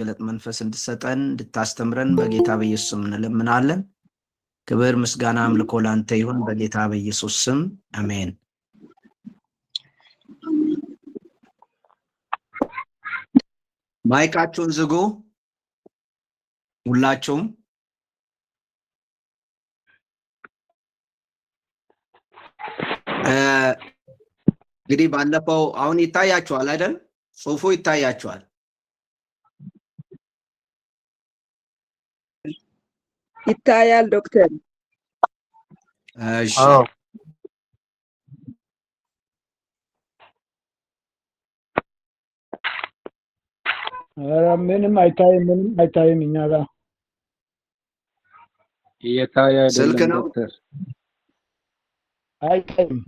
ገለጥ መንፈስ እንድሰጠን እንድታስተምረን በጌታ በኢየሱስ ስም እንለምናለን። ክብር ምስጋና አምልኮ ላንተ ይሁን በጌታ በኢየሱስ ስም አሜን። ማይካችሁን ዝጉ ሁላችሁም። እንግዲህ ባለፈው አሁን ይታያችኋል አይደል? ጽሁፉ ይታያችኋል? ይታያል ዶክተር። እሺ ምንም አይታይም እኛ ጋር እየታየ ስልክ አይደለም ነው? ዶክተር። አይታይም።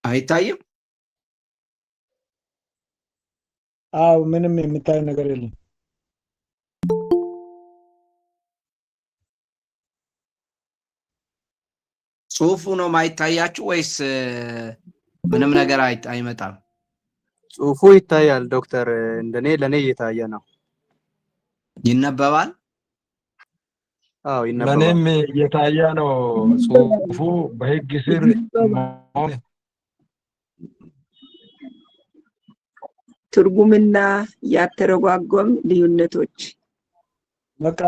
አይታይም? አዎ ምንም የሚታይ ነገር የለም። ጽሁፉ ነው ማይታያችሁ ወይስ ምንም ነገር አይመጣም? ጽሁፉ ይታያል ዶክተር። ለኔ እየታየ ነው። ይነበባል? አዎ ይነበባል። ለኔም እየታየ ነው። ጽሁፉ በህግ ስር ትርጉምና ያተረጓጎም ልዩነቶች በቃ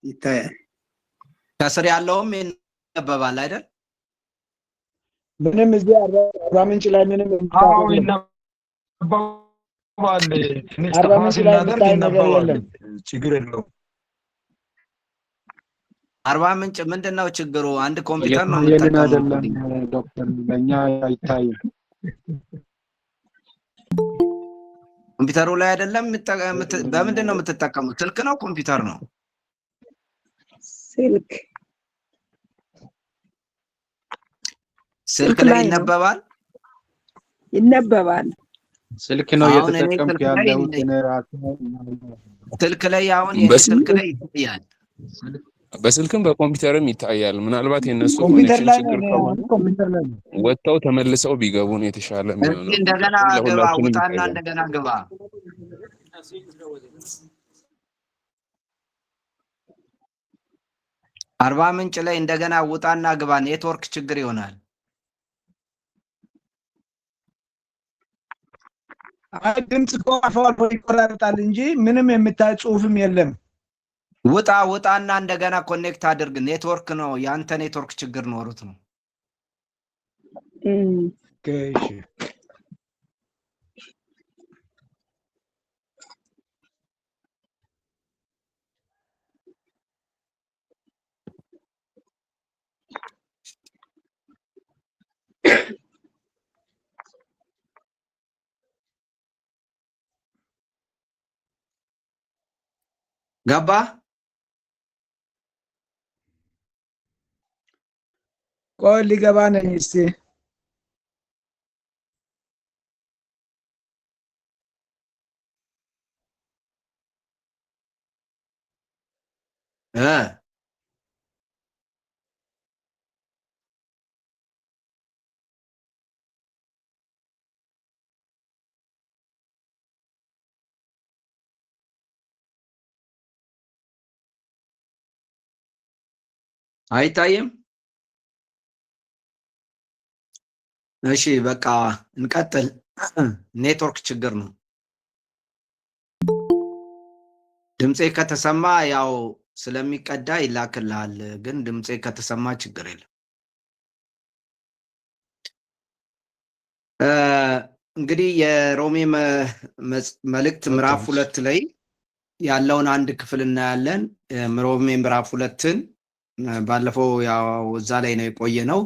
ይታያል። ከስር ያለውም ይነበባል አይደል? ምንም እዚህ አርባ ምንጭ ላይ ምንም አዎ ይነበባል። ትንሽ አርባ ሰፋ ምንጭ ላይ ስናደርግ የሚታይ ነገር ይነበባል። የለም። ችግር የለውም። አርባ ምንጭ ምንድነው ችግሩ? አንድ ኮምፒውተር ነው እየታየልን የምትጠቀሙት? አይደለም ዶክተር፣ ለኛ አይታይም። ኮምፒውተሩ ላይ አይደለም በምንድን ነው የምትጠቀሙት? ስልክ ነው ኮምፒውተር ነው? ስልክ ላይ ይነበባል? ይነበባል። ስልክ ነው አሁን እኔ እየተጠቀምኩ ስልክ ላይ ያለሁት እኔ ራሴ። ስልክ ላይ አሁን ስልክ ላይ ይታያል። በስልክም በኮምፒውተርም ይታያል። ምናልባት የነሱ ኮምፒውተር ኮኔክሽን ላይ ችግር ነው። ከሆነ ኮምፒውተር ላይ ነው። ወጥተው ተመልሰው ቢገቡ ነው የተሻለ እስኪ የሚሆነው። እንደገና ግባ፣ ለሁላችንም ውጣና ይታያል። እንደገና ግባ። አርባ ምንጭ ላይ እንደገና ውጣና ግባ። ኔትወርክ ችግር ይሆናል። አይ ድምጽ እኮ አልፎ አልፎ ይቆራረጣል እንጂ ምንም የሚታይ ጽሁፍም የለም። ውጣና እንደገና ኮኔክት አድርግ። ኔትወርክ ነው ያንተ ኔትወርክ ችግር ኖሩት ነው። እሺ ገባ? ቆይ ሊገባ ነኝ እስቲ። አይታይም? እሺ በቃ እንቀጥል። ኔትወርክ ችግር ነው። ድምጼ ከተሰማ ያው ስለሚቀዳ ይላክልሃል፣ ግን ድምጼ ከተሰማ ችግር የለም። እንግዲህ የሮሜ መልእክት ምዕራፍ 2 ላይ ያለውን አንድ ክፍል እናያለን። ሮሜ ምዕራፍ 2ን ባለፈው ያው እዛ ላይ ነው የቆየ ነው።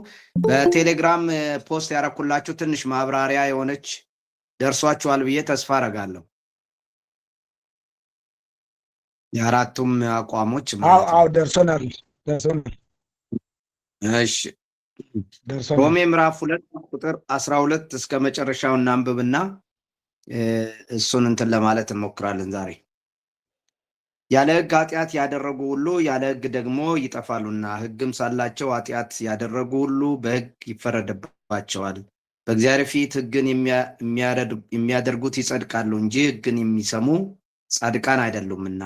በቴሌግራም ፖስት ያረኩላችሁ ትንሽ ማብራሪያ የሆነች ደርሷችኋል ብዬ ተስፋ አረጋለሁ። የአራቱም አቋሞች ማለት ነው። አዎ ደርሶናል። እሺ ሮሜ ምዕራፍ 2 ቁጥር 12 እስከ መጨረሻው እናንብብና እሱን እንትን ለማለት እንሞክራለን ዛሬ። ያለ ሕግ ኃጢአት ያደረጉ ሁሉ ያለ ሕግ ደግሞ ይጠፋሉና ሕግም ሳላቸው ኃጢአት ያደረጉ ሁሉ በሕግ ይፈረድባቸዋል። በእግዚአብሔር ፊት ሕግን የሚያደርጉት ይጸድቃሉ እንጂ ሕግን የሚሰሙ ጻድቃን አይደሉምና።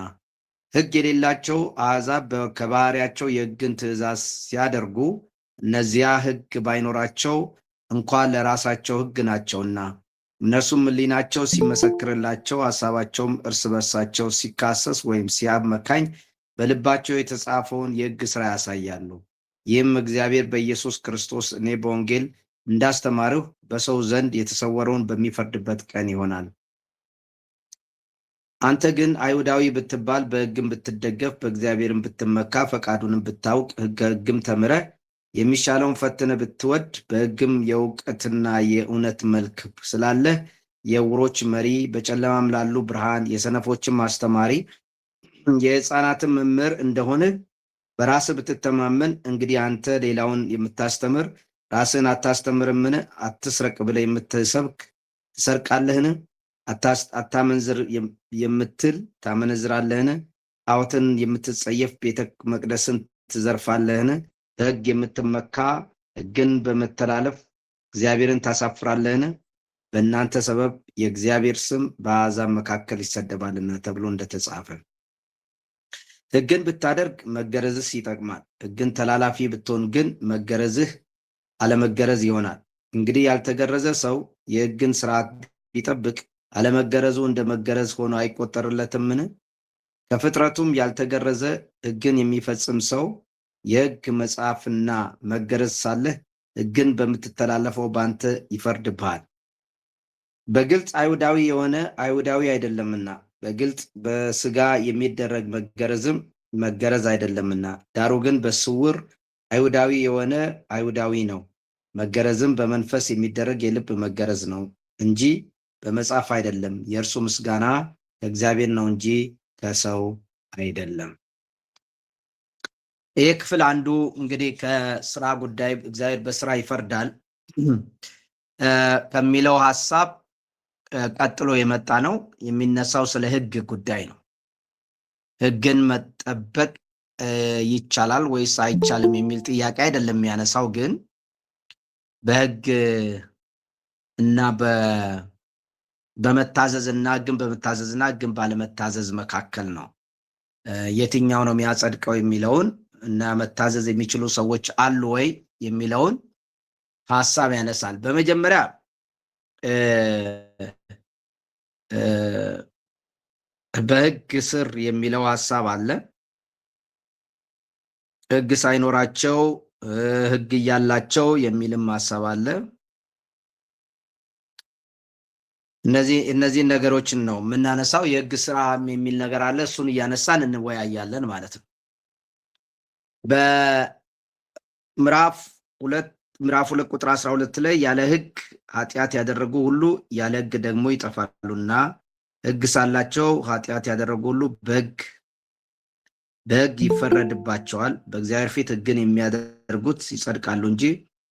ሕግ የሌላቸው አሕዛብ ከባህሪያቸው የሕግን ትእዛዝ ሲያደርጉ እነዚያ ሕግ ባይኖራቸው እንኳን ለራሳቸው ሕግ ናቸውና፣ እነርሱም ሕሊናቸው ሲመሰክርላቸው ሐሳባቸውም እርስ በርሳቸው ሲካሰስ ወይም ሲያመካኝ በልባቸው የተጻፈውን የሕግ ሥራ ያሳያሉ። ይህም እግዚአብሔር በኢየሱስ ክርስቶስ እኔ በወንጌል እንዳስተማርሁ በሰው ዘንድ የተሰወረውን በሚፈርድበት ቀን ይሆናል። አንተ ግን አይሁዳዊ ብትባል በሕግም ብትደገፍ በእግዚአብሔርም ብትመካ ፈቃዱንም ብታውቅ ሕግም ተምረህ የሚሻለውን ፈትነህ ብትወድ በሕግም የእውቀትና የእውነት መልክ ስላለህ የዕውሮች መሪ፣ በጨለማም ላሉ ብርሃን፣ የሰነፎችም አስተማሪ፣ የሕፃናትም መምህር እንደሆንህ በራስህ ብትተማመን፣ እንግዲህ አንተ ሌላውን የምታስተምር ራስህን አታስተምርምን? አትስረቅ ብለህ የምትሰብክ ትሰርቃለህን? አታመንዝር የምትል ታመነዝራለህን? ጣዖትን የምትጸየፍ ቤተ መቅደስን ትዘርፋለህን? በሕግ የምትመካ ሕግን በመተላለፍ እግዚአብሔርን ታሳፍራለህን? በእናንተ ሰበብ የእግዚአብሔር ስም በአሕዛብ መካከል ይሰደባልና ተብሎ እንደተጻፈ። ሕግን ብታደርግ መገረዝስ ይጠቅማል። ሕግን ተላላፊ ብትሆን ግን መገረዝህ አለመገረዝ ይሆናል። እንግዲህ ያልተገረዘ ሰው የሕግን ሥርዓት ቢጠብቅ አለመገረዙ እንደ መገረዝ ሆኖ አይቆጠርለትምን? ከፍጥረቱም ያልተገረዘ ሕግን የሚፈጽም ሰው የሕግ መጽሐፍና መገረዝ ሳለህ ሕግን በምትተላለፈው በአንተ ይፈርድብሃል። በግልጽ አይሁዳዊ የሆነ አይሁዳዊ አይደለምና፣ በግልጽ በሥጋ የሚደረግ መገረዝም መገረዝ አይደለምና፣ ዳሩ ግን በስውር አይሁዳዊ የሆነ አይሁዳዊ ነው። መገረዝም በመንፈስ የሚደረግ የልብ መገረዝ ነው እንጂ በመጽሐፍ አይደለም። የእርሱ ምስጋና ከእግዚአብሔር ነው እንጂ ከሰው አይደለም። ይህ ክፍል አንዱ እንግዲህ ከስራ ጉዳይ እግዚአብሔር በስራ ይፈርዳል ከሚለው ሐሳብ ቀጥሎ የመጣ ነው። የሚነሳው ስለ ሕግ ጉዳይ ነው። ሕግን መጠበቅ ይቻላል ወይስ አይቻልም የሚል ጥያቄ አይደለም የሚያነሳው፣ ግን በሕግ እና በመታዘዝ እና ሕግን በመታዘዝ እና ሕግን ባለመታዘዝ መካከል ነው የትኛው ነው የሚያጸድቀው የሚለውን እና መታዘዝ የሚችሉ ሰዎች አሉ ወይ የሚለውን ሐሳብ ያነሳል። በመጀመሪያ በሕግ ስር የሚለው ሐሳብ አለ። ሕግ ሳይኖራቸው ሕግ እያላቸው የሚልም ሐሳብ አለ። እነዚህን ነገሮችን ነው የምናነሳው። የሕግ ስራ የሚል ነገር አለ። እሱን እያነሳን እንወያያለን ማለት ነው። በምዕራፍ 2 ቁጥር 12 ላይ ያለ ሕግ ኃጢአት ያደረጉ ሁሉ ያለ ሕግ ደግሞ ይጠፋሉና ሕግ ሳላቸው ኃጢአት ያደረጉ ሁሉ በሕግ ይፈረድባቸዋል። በእግዚአብሔር ፊት ሕግን የሚያደርጉት ይጸድቃሉ እንጂ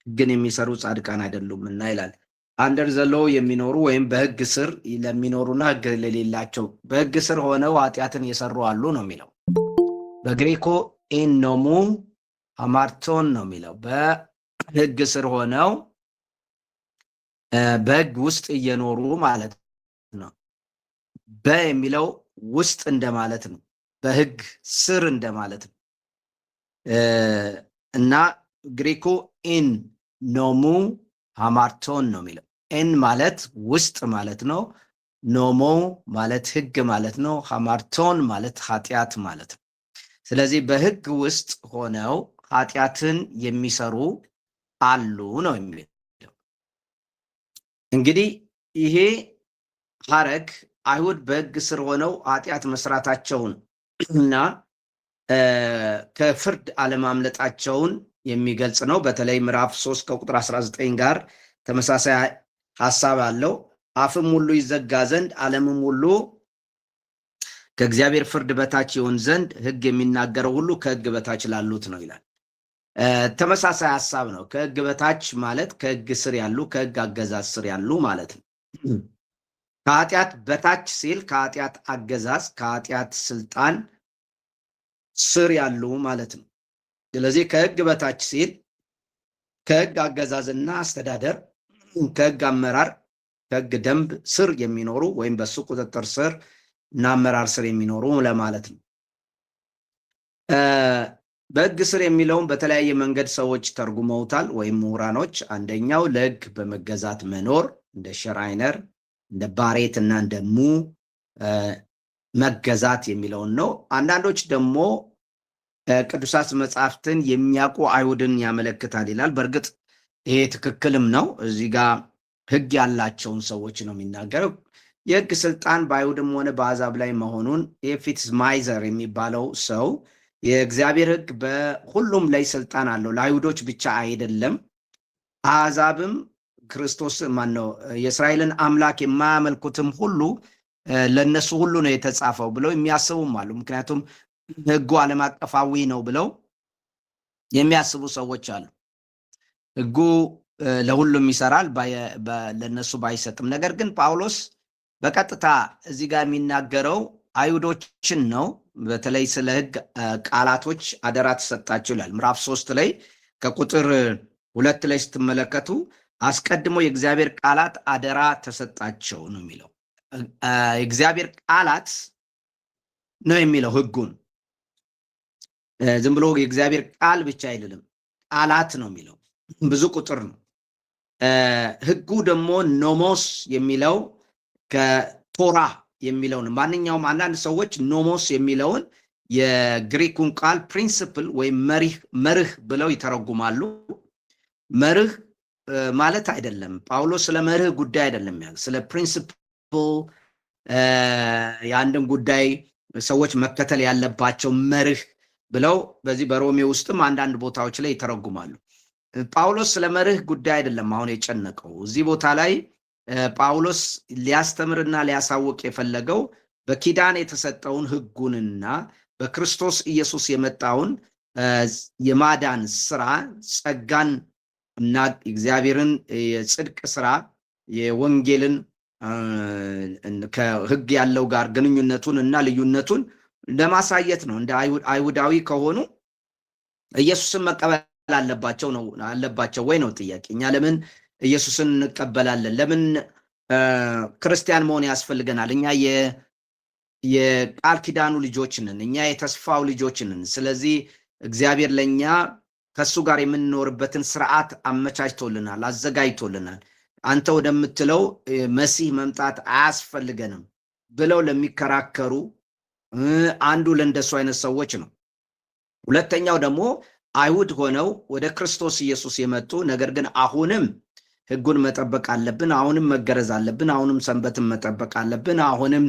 ሕግን የሚሰሩ ጻድቃን አይደሉምና ይላል። አንደር ዘ ሎው የሚኖሩ ወይም በሕግ ስር ለሚኖሩና ሕግ ለሌላቸው፣ በሕግ ስር ሆነው ኃጢአትን የሰሩ አሉ ነው የሚለው። በግሪኮ ኢን ኖሙ ሃማርቶን ነው የሚለው። በሕግ ስር ሆነው በሕግ ውስጥ እየኖሩ ማለት ነው። የሚለው ውስጥ እንደማለት ነው። በሕግ ስር እንደማለት ነው እና ግሪኮ ኢን ኖሙ ሃማርቶን ነው የሚለው። ኤን ማለት ውስጥ ማለት ነው። ኖሞ ማለት ሕግ ማለት ነው። ሃማርቶን ማለት ኃጢአት ማለት ነው። ስለዚህ በሕግ ውስጥ ሆነው ኃጢአትን የሚሰሩ አሉ ነው የሚለው። እንግዲህ ይሄ ሐረግ አይሁድ በሕግ ስር ሆነው ኃጢአት መስራታቸውን እና ከፍርድ አለማምለጣቸውን የሚገልጽ ነው። በተለይ ምዕራፍ 3 ከቁጥር 19 ጋር ተመሳሳይ ሐሳብ አለው። አፍም ሁሉ ይዘጋ ዘንድ ዓለምም ሁሉ ከእግዚአብሔር ፍርድ በታች ይሆን ዘንድ ሕግ የሚናገረው ሁሉ ከሕግ በታች ላሉት ነው ይላል። ተመሳሳይ ሐሳብ ነው። ከሕግ በታች ማለት ከሕግ ስር ያሉ፣ ከሕግ አገዛዝ ስር ያሉ ማለት ነው። ከኃጢአት በታች ሲል ከኃጢአት አገዛዝ፣ ከኃጢአት ስልጣን ስር ያሉ ማለት ነው። ስለዚህ ከሕግ በታች ሲል ከሕግ አገዛዝና አስተዳደር ከህግ አመራር ከህግ ደንብ ስር የሚኖሩ ወይም በሱ ቁጥጥር ስር እና አመራር ስር የሚኖሩ ለማለት ነው። በህግ ስር የሚለውን በተለያየ መንገድ ሰዎች ተርጉመውታል ወይም ምሁራኖች። አንደኛው ለህግ በመገዛት መኖር እንደ ሸራይነር እንደ ባሬት እና እንደ ሙ መገዛት የሚለውን ነው። አንዳንዶች ደግሞ ቅዱሳት መጽሐፍትን የሚያውቁ አይሁድን ያመለክታል ይላል። በእርግጥ ይሄ ትክክልም ነው። እዚህ ጋር ህግ ያላቸውን ሰዎች ነው የሚናገረው። የህግ ስልጣን በአይሁድም ሆነ በአሕዛብ ላይ መሆኑን የፊትስ ማይዘር የሚባለው ሰው የእግዚአብሔር ህግ በሁሉም ላይ ስልጣን አለው፣ ለአይሁዶች ብቻ አይደለም። አሕዛብም ክርስቶስ ማነው የእስራኤልን አምላክ የማያመልኩትም ሁሉ ለነሱ ሁሉ ነው የተጻፈው ብለው የሚያስቡም አሉ። ምክንያቱም ህጉ ዓለም አቀፋዊ ነው ብለው የሚያስቡ ሰዎች አሉ። ህጉ ለሁሉም ይሰራል ለነሱ ባይሰጥም። ነገር ግን ጳውሎስ በቀጥታ እዚህ ጋር የሚናገረው አይሁዶችን ነው። በተለይ ስለ ህግ ቃላቶች አደራ ተሰጣቸው ይላል። ምዕራፍ 3 ላይ ከቁጥር 2 ላይ ስትመለከቱ አስቀድሞ የእግዚአብሔር ቃላት አደራ ተሰጣቸው ነው የሚለው። የእግዚአብሔር ቃላት ነው የሚለው ህጉን። ዝም ብሎ የእግዚአብሔር ቃል ብቻ አይደለም፣ ቃላት ነው የሚለው፣ ብዙ ቁጥር ነው። ህጉ ደግሞ ኖሞስ የሚለው ከቶራ የሚለውን ማንኛውም አንዳንድ ሰዎች ኖሞስ የሚለውን የግሪኩን ቃል ፕሪንሲፕል ወይም መርህ ብለው ይተረጉማሉ። መርህ ማለት አይደለም። ጳውሎስ ስለ መርህ ጉዳይ አይደለም ያለ፣ ስለ ፕሪንሲፕል የአንድን ጉዳይ ሰዎች መከተል ያለባቸው መርህ ብለው በዚህ በሮሜ ውስጥም አንዳንድ ቦታዎች ላይ ይተረጉማሉ። ጳውሎስ ስለ መርህ ጉዳይ አይደለም አሁን የጨነቀው። እዚህ ቦታ ላይ ጳውሎስ ሊያስተምርና ሊያሳውቅ የፈለገው በኪዳን የተሰጠውን ህጉንና በክርስቶስ ኢየሱስ የመጣውን የማዳን ስራ፣ ጸጋን እና እግዚአብሔርን የጽድቅ ስራ፣ የወንጌልን ከህግ ያለው ጋር ግንኙነቱን እና ልዩነቱን ለማሳየት ነው። እንደ አይሁዳዊ ከሆኑ ኢየሱስን መቀበል አለባቸው ወይ ነው ጥያቄ። እኛ ለምን ኢየሱስን እንቀበላለን? ለምን ክርስቲያን መሆን ያስፈልገናል? እኛ የቃል ኪዳኑ ልጆች ነን። እኛ የተስፋው ልጆች ነን። ስለዚህ እግዚአብሔር ለእኛ ከሱ ጋር የምንኖርበትን ስርዓት አመቻችቶልናል፣ አዘጋጅቶልናል። አንተ ወደምትለው መሲህ መምጣት አያስፈልገንም ብለው ለሚከራከሩ አንዱ ለእንደሱ አይነት ሰዎች ነው። ሁለተኛው ደግሞ አይሁድ ሆነው ወደ ክርስቶስ ኢየሱስ የመጡ ነገር ግን አሁንም ህጉን መጠበቅ አለብን፣ አሁንም መገረዝ አለብን፣ አሁንም ሰንበትን መጠበቅ አለብን፣ አሁንም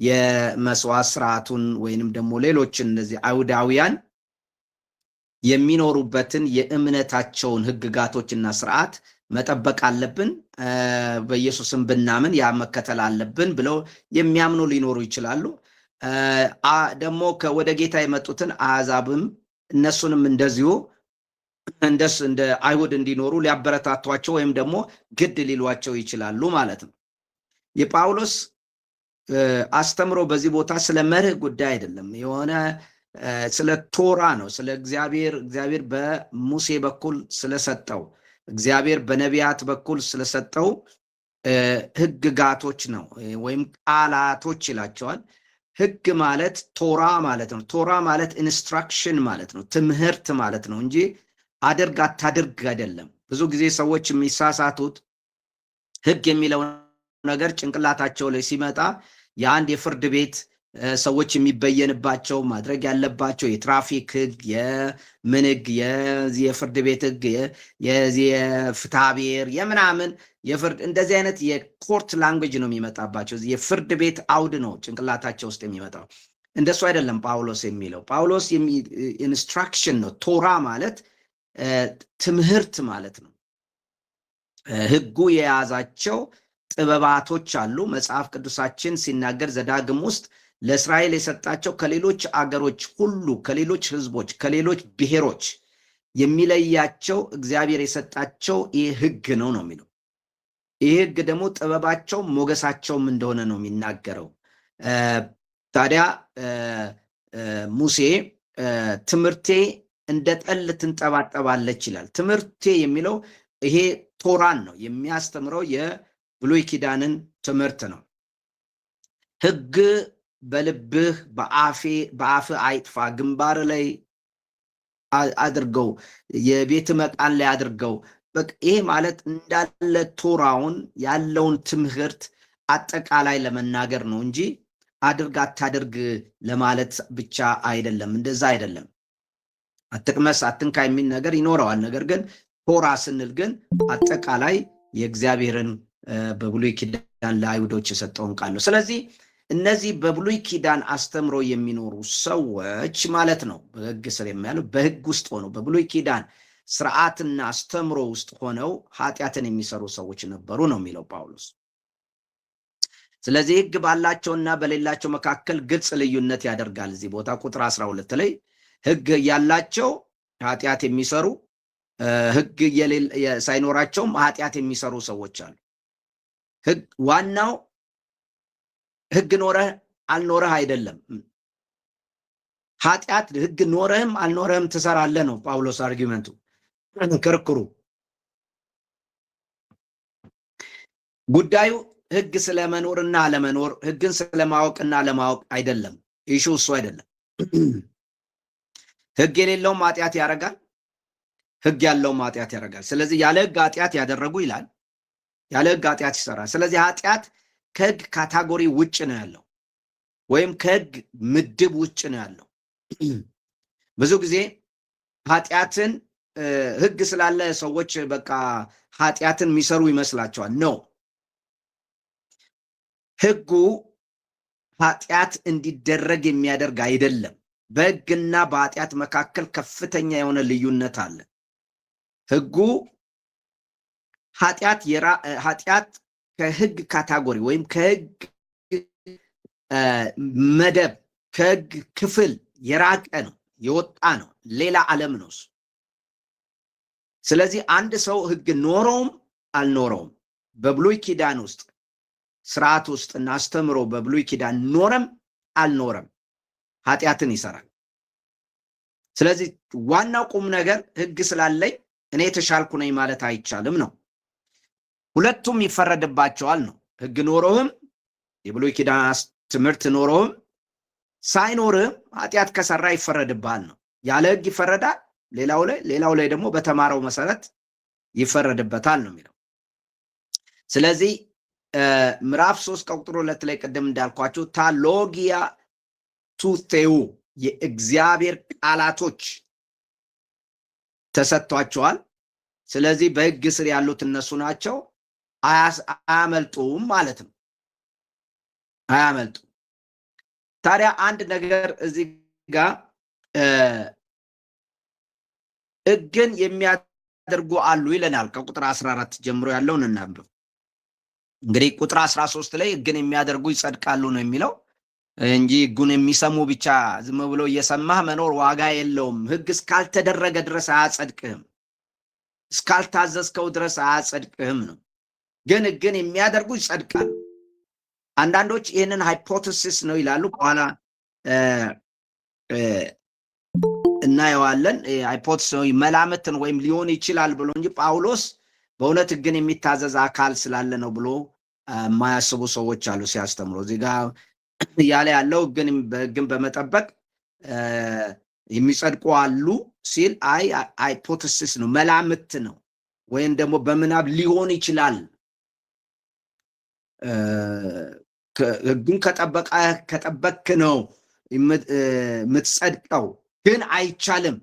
የመስዋዕት ስርዓቱን ወይንም ደግሞ ሌሎችን እነዚህ አይሁዳውያን የሚኖሩበትን የእምነታቸውን ህግጋቶችና ስርዓት መጠበቅ አለብን፣ በኢየሱስም ብናምን ያ መከተል አለብን ብለው የሚያምኑ ሊኖሩ ይችላሉ። ደግሞ ወደ ጌታ የመጡትን አሕዛብም እነሱንም እንደዚሁ እንደ አይሁድ እንዲኖሩ ሊያበረታቷቸው ወይም ደግሞ ግድ ሊሏቸው ይችላሉ ማለት ነው። የጳውሎስ አስተምሮ በዚህ ቦታ ስለ መርህ ጉዳይ አይደለም፣ የሆነ ስለ ቶራ ነው። ስለ እግዚአብሔር በሙሴ በኩል ስለሰጠው፣ እግዚአብሔር በነቢያት በኩል ስለሰጠው ህግጋቶች ነው ወይም ቃላቶች ይላቸዋል። ህግ ማለት ቶራ ማለት ነው። ቶራ ማለት ኢንስትራክሽን ማለት ነው፣ ትምህርት ማለት ነው እንጂ አድርግ አታድርግ አይደለም። ብዙ ጊዜ ሰዎች የሚሳሳቱት ህግ የሚለው ነገር ጭንቅላታቸው ላይ ሲመጣ የአንድ የፍርድ ቤት ሰዎች የሚበየንባቸው ማድረግ ያለባቸው የትራፊክ ህግ፣ የምን ህግ፣ የፍርድ ቤት ህግ፣ የፍትሐ ብሔር የምናምን የፍርድ እንደዚህ አይነት የኮርት ላንጉጅ ነው የሚመጣባቸው። የፍርድ ቤት አውድ ነው ጭንቅላታቸው ውስጥ የሚመጣው። እንደሱ አይደለም ጳውሎስ የሚለው። ጳውሎስ ኢንስትራክሽን ነው። ቶራ ማለት ትምህርት ማለት ነው። ህጉ የያዛቸው ጥበባቶች አሉ። መጽሐፍ ቅዱሳችን ሲናገር ዘዳግም ውስጥ ለእስራኤል የሰጣቸው ከሌሎች አገሮች ሁሉ፣ ከሌሎች ህዝቦች፣ ከሌሎች ብሔሮች የሚለያቸው እግዚአብሔር የሰጣቸው ይህ ህግ ነው ነው የሚለው። ይህ ህግ ደግሞ ጥበባቸው ሞገሳቸውም እንደሆነ ነው የሚናገረው። ታዲያ ሙሴ ትምህርቴ እንደ ጠል ትንጠባጠባለች ይላል። ትምህርቴ የሚለው ይሄ ቶራን ነው የሚያስተምረው፣ የብሉይ ኪዳንን ትምህርት ነው። ሕግ በልብህ በአፍ አይጥፋ፣ ግንባር ላይ አድርገው፣ የቤት መቃን ላይ አድርገው። ይሄ ማለት እንዳለ ቶራውን ያለውን ትምህርት አጠቃላይ ለመናገር ነው እንጂ አድርግ አታድርግ ለማለት ብቻ አይደለም። እንደዛ አይደለም። አትቅመስ አትንካ የሚል ነገር ይኖረዋል። ነገር ግን ቶራ ስንል ግን አጠቃላይ የእግዚአብሔርን በብሉይ ኪዳን ለአይሁዶች የሰጠውን ቃል ነው። ስለዚህ እነዚህ በብሉይ ኪዳን አስተምሮ የሚኖሩ ሰዎች ማለት ነው፣ በሕግ ስር የሚያሉ በሕግ ውስጥ ሆነው በብሉይ ኪዳን ስርዓትና አስተምሮ ውስጥ ሆነው ኃጢአትን የሚሰሩ ሰዎች ነበሩ ነው የሚለው ጳውሎስ። ስለዚህ ሕግ ባላቸውና በሌላቸው መካከል ግልጽ ልዩነት ያደርጋል። እዚህ ቦታ ቁጥር 12 ላይ ሕግ ያላቸው ኃጢአት የሚሰሩ፣ ሕግ ሳይኖራቸውም ኃጢአት የሚሰሩ ሰዎች አሉ። ዋናው ሕግ ኖረህ አልኖረህ አይደለም። ኃጢአት ሕግ ኖረህም አልኖረህም ትሰራለህ ነው ጳውሎስ አርጊመንቱ፣ ክርክሩ። ጉዳዩ ሕግ ስለመኖርና አለመኖር፣ ሕግን ስለማወቅና አለማወቅ አይደለም። ኢሹ እሱ አይደለም። ሕግ የሌለውም ኃጢአት ያደርጋል፣ ሕግ ያለውም ኃጢአት ያደርጋል። ስለዚህ ያለ ሕግ ኃጢአት ያደረጉ ይላል፣ ያለ ሕግ ኃጢአት ይሰራል። ስለዚህ ኃጢአት ከሕግ ካታጎሪ ውጭ ነው ያለው፣ ወይም ከሕግ ምድብ ውጭ ነው ያለው። ብዙ ጊዜ ኃጢአትን ሕግ ስላለ ሰዎች በቃ ኃጢአትን የሚሰሩ ይመስላቸዋል። ነው ሕጉ ኃጢአት እንዲደረግ የሚያደርግ አይደለም። በሕግና በኃጢአት መካከል ከፍተኛ የሆነ ልዩነት አለ። ሕጉ ኃጢአት ከሕግ ካታጎሪ ወይም ከሕግ መደብ ከሕግ ክፍል የራቀ ነው፣ የወጣ ነው፣ ሌላ ዓለም ነው እሱ። ስለዚህ አንድ ሰው ሕግ ኖረውም አልኖረውም በብሉይ ኪዳን ውስጥ ስርዓት ውስጥ እና አስተምሮ በብሉይ ኪዳን ኖረም አልኖረም ኃጢአትን ይሰራል። ስለዚህ ዋናው ቁም ነገር ሕግ ስላለኝ እኔ የተሻልኩ ነኝ ማለት አይቻልም ነው። ሁለቱም ይፈረድባቸዋል ነው። ሕግ ኖሮህም የብሉይ ኪዳን ትምህርት ኖሮህም ሳይኖርህም ኃጢአት ከሰራ ይፈረድብሃል ነው። ያለ ሕግ ይፈረዳል ሌላው ላይ ደግሞ በተማረው መሰረት ይፈረድበታል ነው የሚለው። ስለዚህ ምዕራፍ 3 ከቁጥር 2 ላይ ቅድም እንዳልኳችሁ ታሎጊያ ቱቴው የእግዚአብሔር ቃላቶች ተሰጥቷቸዋል። ስለዚህ በሕግ ስር ያሉት እነሱ ናቸው። አያመልጡም ማለት ነው። አያመልጡም። ታዲያ አንድ ነገር እዚህ ጋር ሕግን የሚያደርጉ አሉ ይለናል። ከቁጥር 14 ጀምሮ ያለውን እናንብብ። እንግዲህ ቁጥር 13 ላይ ሕግን የሚያደርጉ ይጸድቃሉ ነው የሚለው እንጂ ሕጉን የሚሰሙ ብቻ ዝም ብሎ እየሰማህ መኖር ዋጋ የለውም። ሕግ እስካልተደረገ ድረስ አያጸድቅህም፣ እስካልታዘዝከው ድረስ አያጸድቅህም ነው። ግን ሕግን የሚያደርጉ ይጸድቃሉ። አንዳንዶች ይህንን ሃይፖቴሲስ ነው ይላሉ፣ በኋላ እናየዋለን። ሃይፖቴሲስ ነው መላምትን ወይም ሊሆን ይችላል ብሎ እንጂ ጳውሎስ በእውነት ሕግን የሚታዘዝ አካል ስላለ ነው ብሎ የማያስቡ ሰዎች አሉ ሲያስተምሩ። እዚህ ጋር እያለ ያለው ሕግን በመጠበቅ የሚጸድቁ አሉ ሲል ሃይፖቴሲስ ነው፣ መላምት ነው፣ ወይም ደግሞ በምናብ ሊሆን ይችላል። ሕግን ከጠበቅ ነው የምትጸድቀው፣ ግን አይቻልም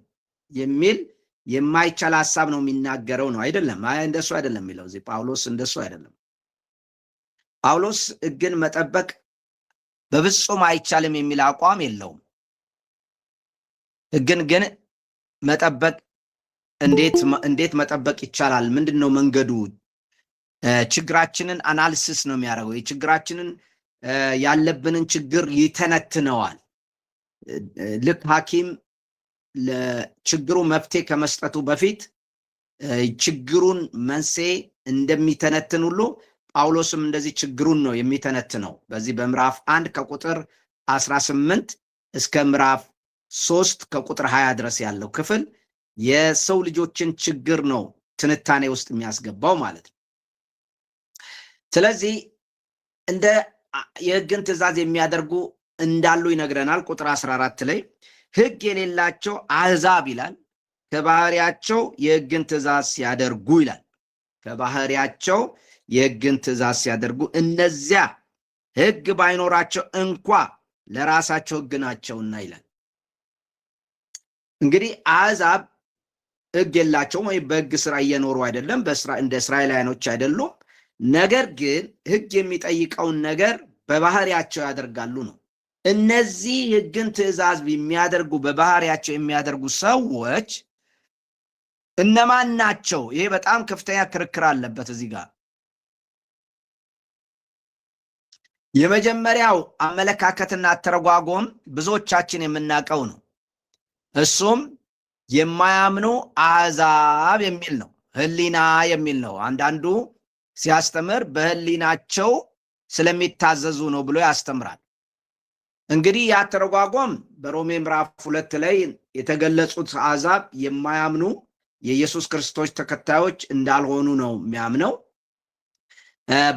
የሚል የማይቻል ሐሳብ ነው የሚናገረው ነው። አይደለም፣ እንደሱ አይደለም የሚለው እዚህ ጳውሎስ፣ እንደሱ አይደለም። ጳውሎስ ሕግን መጠበቅ በፍጹም አይቻልም የሚል አቋም የለውም። ሕግን ግን መጠበቅ እንዴት መጠበቅ ይቻላል? ምንድነው መንገዱ? ችግራችንን አናሊሲስ ነው የሚያደርገው። የችግራችንን ያለብንን ችግር ይተነትነዋል። ልክ ሐኪም ለችግሩ መፍትሄ ከመስጠቱ በፊት ችግሩን መንስኤ እንደሚተነትን ሁሉ ጳውሎስም እንደዚህ ችግሩን ነው የሚተነትነው። በዚህ በምዕራፍ 1 ከቁጥር 18 እስከ ምዕራፍ 3 ከቁጥር 20 ድረስ ያለው ክፍል የሰው ልጆችን ችግር ነው ትንታኔ ውስጥ የሚያስገባው ማለት ነው። ስለዚህ እንደ የሕግን ትእዛዝ የሚያደርጉ እንዳሉ ይነግረናል። ቁጥር 14 ላይ ሕግ የሌላቸው አሕዛብ ይላል ከባህሪያቸው የሕግን ትእዛዝ ሲያደርጉ ይላል። ከባህሪያቸው የሕግን ትእዛዝ ሲያደርጉ እነዚያ ሕግ ባይኖራቸው እንኳ ለራሳቸው ሕግ ናቸውና ይላል። እንግዲህ አሕዛብ ሕግ የላቸውም ወይም በሕግ ስራ እየኖሩ አይደለም፣ እንደ እስራኤላውያኖች አይደሉም። ነገር ግን ሕግ የሚጠይቀውን ነገር በባህሪያቸው ያደርጋሉ ነው። እነዚህ ሕግን ትእዛዝ የሚያደርጉ በባህሪያቸው የሚያደርጉ ሰዎች እነማን ናቸው? ይሄ በጣም ከፍተኛ ክርክር አለበት እዚህ ጋር። የመጀመሪያው አመለካከትና አተረጓጎም ብዙዎቻችን የምናውቀው ነው። እሱም የማያምኑ አሕዛብ የሚል ነው፣ ሕሊና የሚል ነው። አንዳንዱ ሲያስተምር በሕሊናቸው ስለሚታዘዙ ነው ብሎ ያስተምራል። እንግዲህ ያተረጓጎም በሮሜ ምዕራፍ 2 ላይ የተገለጹት አሕዛብ የማያምኑ የኢየሱስ ክርስቶስ ተከታዮች እንዳልሆኑ ነው የሚያምነው።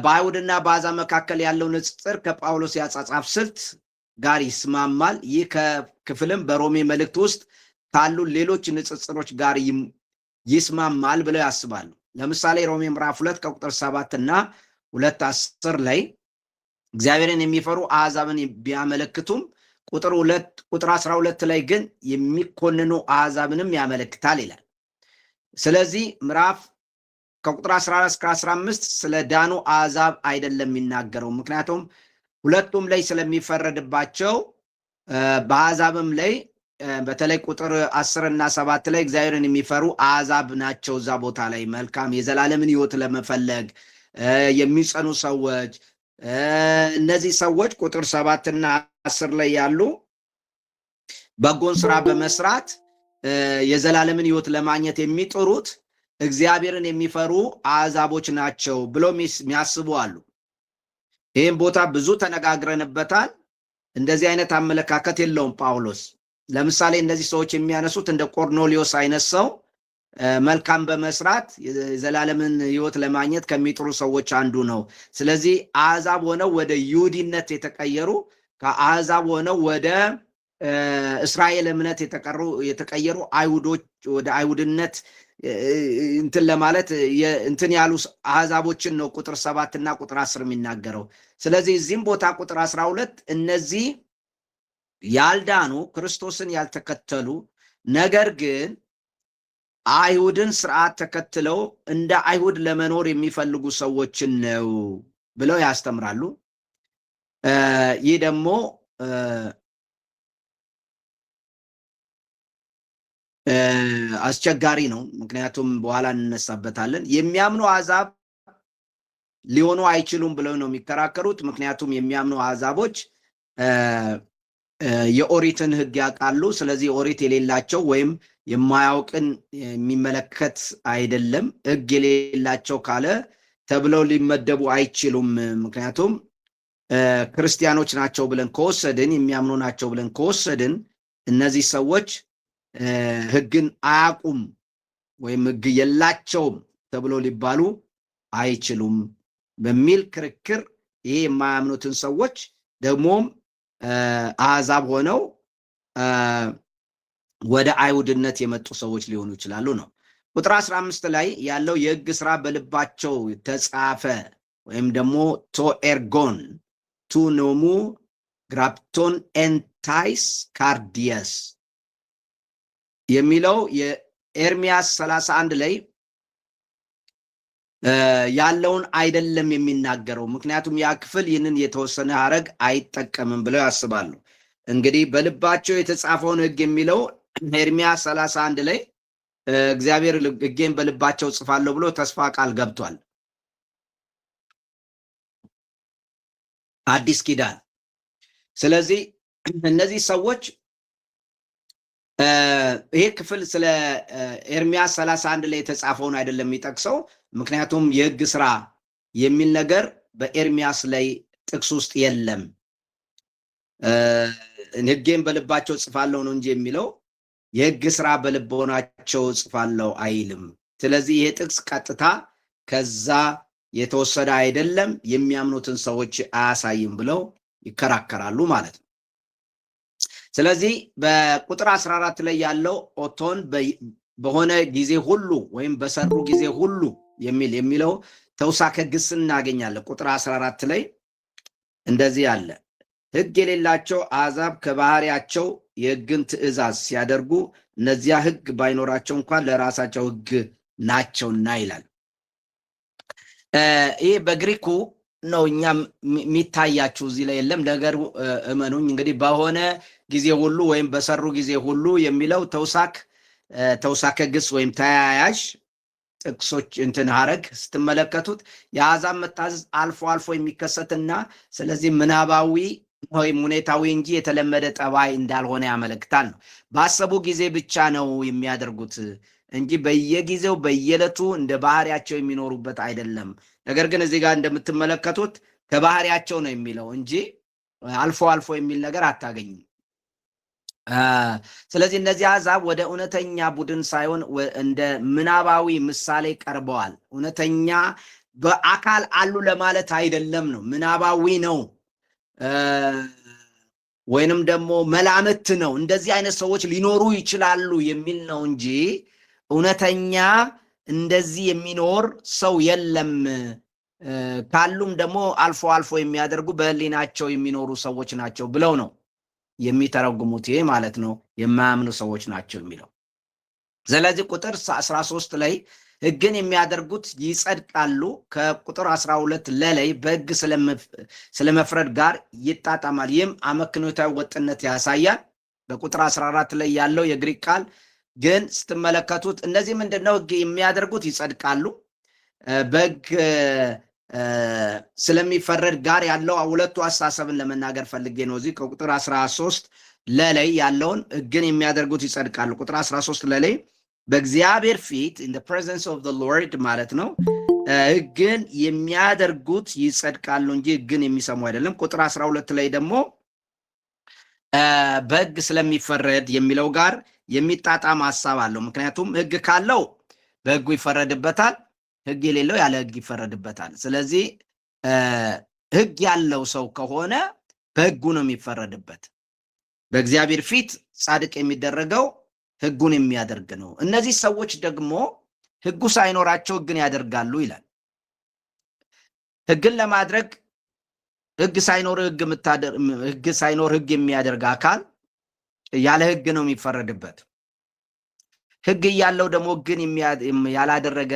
በአይሁድና በአሕዛብ መካከል ያለው ንጽጽር ከጳውሎስ የአጻጻፍ ስልት ጋር ይስማማል። ይህ ክፍልም በሮሜ መልእክት ውስጥ ካሉ ሌሎች ንጽጽሮች ጋር ይስማማል ብለው ያስባሉ። ለምሳሌ ሮሜ ምዕራፍ 2 ከቁጥር 7 እና 2:10 ላይ እግዚአብሔርን የሚፈሩ አሕዛብን ቢያመለክቱም ቁጥር 12 ላይ ግን የሚኮንኑ አሕዛብንም ያመለክታል ይላል። ስለዚህ ምዕራፍ ከቁጥር 14 እስከ 15 ስለ ዳኑ አሕዛብ አይደለም የሚናገረው። ምክንያቱም ሁለቱም ላይ ስለሚፈረድባቸው በአሕዛብም ላይ በተለይ ቁጥር 10 እና 7 ላይ እግዚአብሔርን የሚፈሩ አሕዛብ ናቸው። እዛ ቦታ ላይ መልካም የዘላለምን ሕይወት ለመፈለግ የሚጸኑ ሰዎች፣ እነዚህ ሰዎች ቁጥር 7 እና 10 ላይ ያሉ በጎን ስራ በመስራት የዘላለምን ሕይወት ለማግኘት የሚጥሩት እግዚአብሔርን የሚፈሩ አሕዛቦች ናቸው ብሎ የሚያስቡ አሉ። ይህም ቦታ ብዙ ተነጋግረንበታል። እንደዚህ አይነት አመለካከት የለውም ጳውሎስ። ለምሳሌ እነዚህ ሰዎች የሚያነሱት እንደ ቆርኔሌዎስ አይነት ሰው መልካም በመስራት የዘላለምን ሕይወት ለማግኘት ከሚጥሩ ሰዎች አንዱ ነው። ስለዚህ አሕዛብ ሆነው ወደ ይሁዲነት የተቀየሩ፣ ከአሕዛብ ሆነው ወደ እስራኤል እምነት የተቀየሩ አይሁዶች ወደ አይሁድነት እንትን ለማለት እንትን ያሉ አሕዛቦችን ነው ቁጥር 7 እና ቁጥር 10 የሚናገረው። ስለዚህ እዚህም ቦታ ቁጥር 12 እነዚህ ያልዳኑ ክርስቶስን ያልተከተሉ ነገር ግን አይሁድን ስርዓት ተከትለው እንደ አይሁድ ለመኖር የሚፈልጉ ሰዎችን ነው ብለው ያስተምራሉ። ይህ ደግሞ አስቸጋሪ ነው። ምክንያቱም በኋላ እንነሳበታለን። የሚያምኑ አሕዛብ ሊሆኑ አይችሉም ብለው ነው የሚከራከሩት። ምክንያቱም የሚያምኑ አሕዛቦች የኦሪትን ሕግ ያውቃሉ። ስለዚህ ኦሪት የሌላቸው ወይም የማያውቅን የሚመለከት አይደለም። ሕግ የሌላቸው ካለ ተብለው ሊመደቡ አይችሉም። ምክንያቱም ክርስቲያኖች ናቸው ብለን ከወሰድን፣ የሚያምኑ ናቸው ብለን ከወሰድን እነዚህ ሰዎች ሕግን አያውቁም ወይም ሕግ የላቸውም ተብሎ ሊባሉ አይችሉም በሚል ክርክር ይሄ የማያምኑትን ሰዎች ደግሞም አሕዛብ ሆነው ወደ አይሁድነት የመጡ ሰዎች ሊሆኑ ይችላሉ ነው። ቁጥር 15 ላይ ያለው የሕግ ስራ በልባቸው ተጻፈ ወይም ደግሞ ቶኤርጎን ቱኖሙ ግራፕቶን ኤንታይስ ካርዲየስ የሚለው የኤርሚያስ 31 ላይ ያለውን አይደለም የሚናገረው። ምክንያቱም ያ ክፍል ይህንን የተወሰነ ሐረግ አይጠቀምም ብለው ያስባሉ። እንግዲህ በልባቸው የተጻፈውን ሕግ የሚለው ኤርሚያስ 31 ላይ እግዚአብሔር ሕጌን በልባቸው ጽፋለሁ ብሎ ተስፋ ቃል ገብቷል። አዲስ ኪዳን። ስለዚህ እነዚህ ሰዎች ይሄ ክፍል ስለ ኤርሚያስ 31 ላይ የተጻፈውን አይደለም የሚጠቅሰው። ምክንያቱም የሕግ ስራ የሚል ነገር በኤርሚያስ ላይ ጥቅስ ውስጥ የለም። ሕጌን በልባቸው ጽፋለሁ ነው እንጂ የሚለው የሕግ ስራ በልቦናቸው ጽፋለሁ አይልም ስለዚህ ይሄ ጥቅስ ቀጥታ ከዛ የተወሰደ አይደለም፣ የሚያምኑትን ሰዎች አያሳይም ብለው ይከራከራሉ ማለት ነው። ስለዚህ በቁጥር 14 ላይ ያለው ኦቶን በሆነ ጊዜ ሁሉ ወይም በሰሩ ጊዜ ሁሉ የሚለው ተውሳከ ግስ እናገኛለን። ቁጥር 14 ላይ እንደዚህ አለ፣ ሕግ የሌላቸው አሕዛብ ከባህሪያቸው የሕግን ትእዛዝ ሲያደርጉ እነዚያ ሕግ ባይኖራቸው እንኳን ለራሳቸው ሕግ ናቸውና ይላል። ይህ በግሪኩ ነው እኛ የሚታያችሁ እዚህ ላይ የለም። ነገር እመኑኝ እንግዲህ በሆነ ጊዜ ሁሉ ወይም በሰሩ ጊዜ ሁሉ የሚለው ተውሳከ ግስ ወይም ተያያዥ ጥቅሶች ሐረግ ስትመለከቱት የአሕዛብ መታዘዝ አልፎ አልፎ የሚከሰትና ስለዚህ ምናባዊ ወይም ሁኔታዊ እንጂ የተለመደ ጠባይ እንዳልሆነ ያመለክታል ነው። ባሰቡ ጊዜ ብቻ ነው የሚያደርጉት እንጂ በየጊዜው በየዕለቱ እንደ ባህሪያቸው የሚኖሩበት አይደለም። ነገር ግን እዚህ ጋር እንደምትመለከቱት ከባህሪያቸው ነው የሚለው እንጂ አልፎ አልፎ የሚል ነገር አታገኝም። ስለዚህ እነዚህ አሕዛብ ወደ እውነተኛ ቡድን ሳይሆን እንደ ምናባዊ ምሳሌ ቀርበዋል። እውነተኛ በአካል አሉ ለማለት አይደለም ነው፣ ምናባዊ ነው ወይንም ደግሞ መላምት ነው። እንደዚህ አይነት ሰዎች ሊኖሩ ይችላሉ የሚል ነው እንጂ እውነተኛ እንደዚህ የሚኖር ሰው የለም። ካሉም ደግሞ አልፎ አልፎ የሚያደርጉ በሕሊናቸው የሚኖሩ ሰዎች ናቸው ብለው ነው የሚተረጉሙት። ይሄ ማለት ነው የማያምኑ ሰዎች ናቸው የሚለው። ስለዚህ ቁጥር 13 ላይ ሕግን የሚያደርጉት ይጸድቃሉ ከቁጥር 12 ለላይ በሕግ ስለመፍረድ ጋር ይጣጣማል። ይህም አመክንዮታዊ ወጥነት ያሳያል። በቁጥር 14 ላይ ያለው የግሪክ ቃል ግን ስትመለከቱት እነዚህ ምንድነው? ሕግ የሚያደርጉት ይጸድቃሉ በሕግ ስለሚፈረድ ጋር ያለው ሁለቱ አስተሳሰብን ለመናገር ፈልጌ ነው። እዚህ ከቁጥር 13 ለላይ ያለውን ሕግን የሚያደርጉት ይጸድቃሉ። ቁጥር 13 ለላይ በእግዚአብሔር ፊት in the presence of the Lord ማለት ነው። ሕግን የሚያደርጉት ይጸድቃሉ እንጂ ሕግን የሚሰሙ አይደለም። ቁጥር 12 ላይ ደግሞ በሕግ ስለሚፈረድ የሚለው ጋር የሚጣጣም ሐሳብ አለው። ምክንያቱም ሕግ ካለው በሕጉ ይፈረድበታል፣ ሕግ የሌለው ያለ ሕግ ይፈረድበታል። ስለዚህ ሕግ ያለው ሰው ከሆነ በሕጉ ነው የሚፈረድበት። በእግዚአብሔር ፊት ጻድቅ የሚደረገው ሕጉን የሚያደርግ ነው። እነዚህ ሰዎች ደግሞ ሕጉ ሳይኖራቸው ሕግን ያደርጋሉ ይላል። ሕግን ለማድረግ ሕግ ሳይኖር ሕግ የሚያደርግ አካል ያለ ሕግ ነው የሚፈረድበት። ሕግ እያለው ደግሞ ሕግን ያላደረገ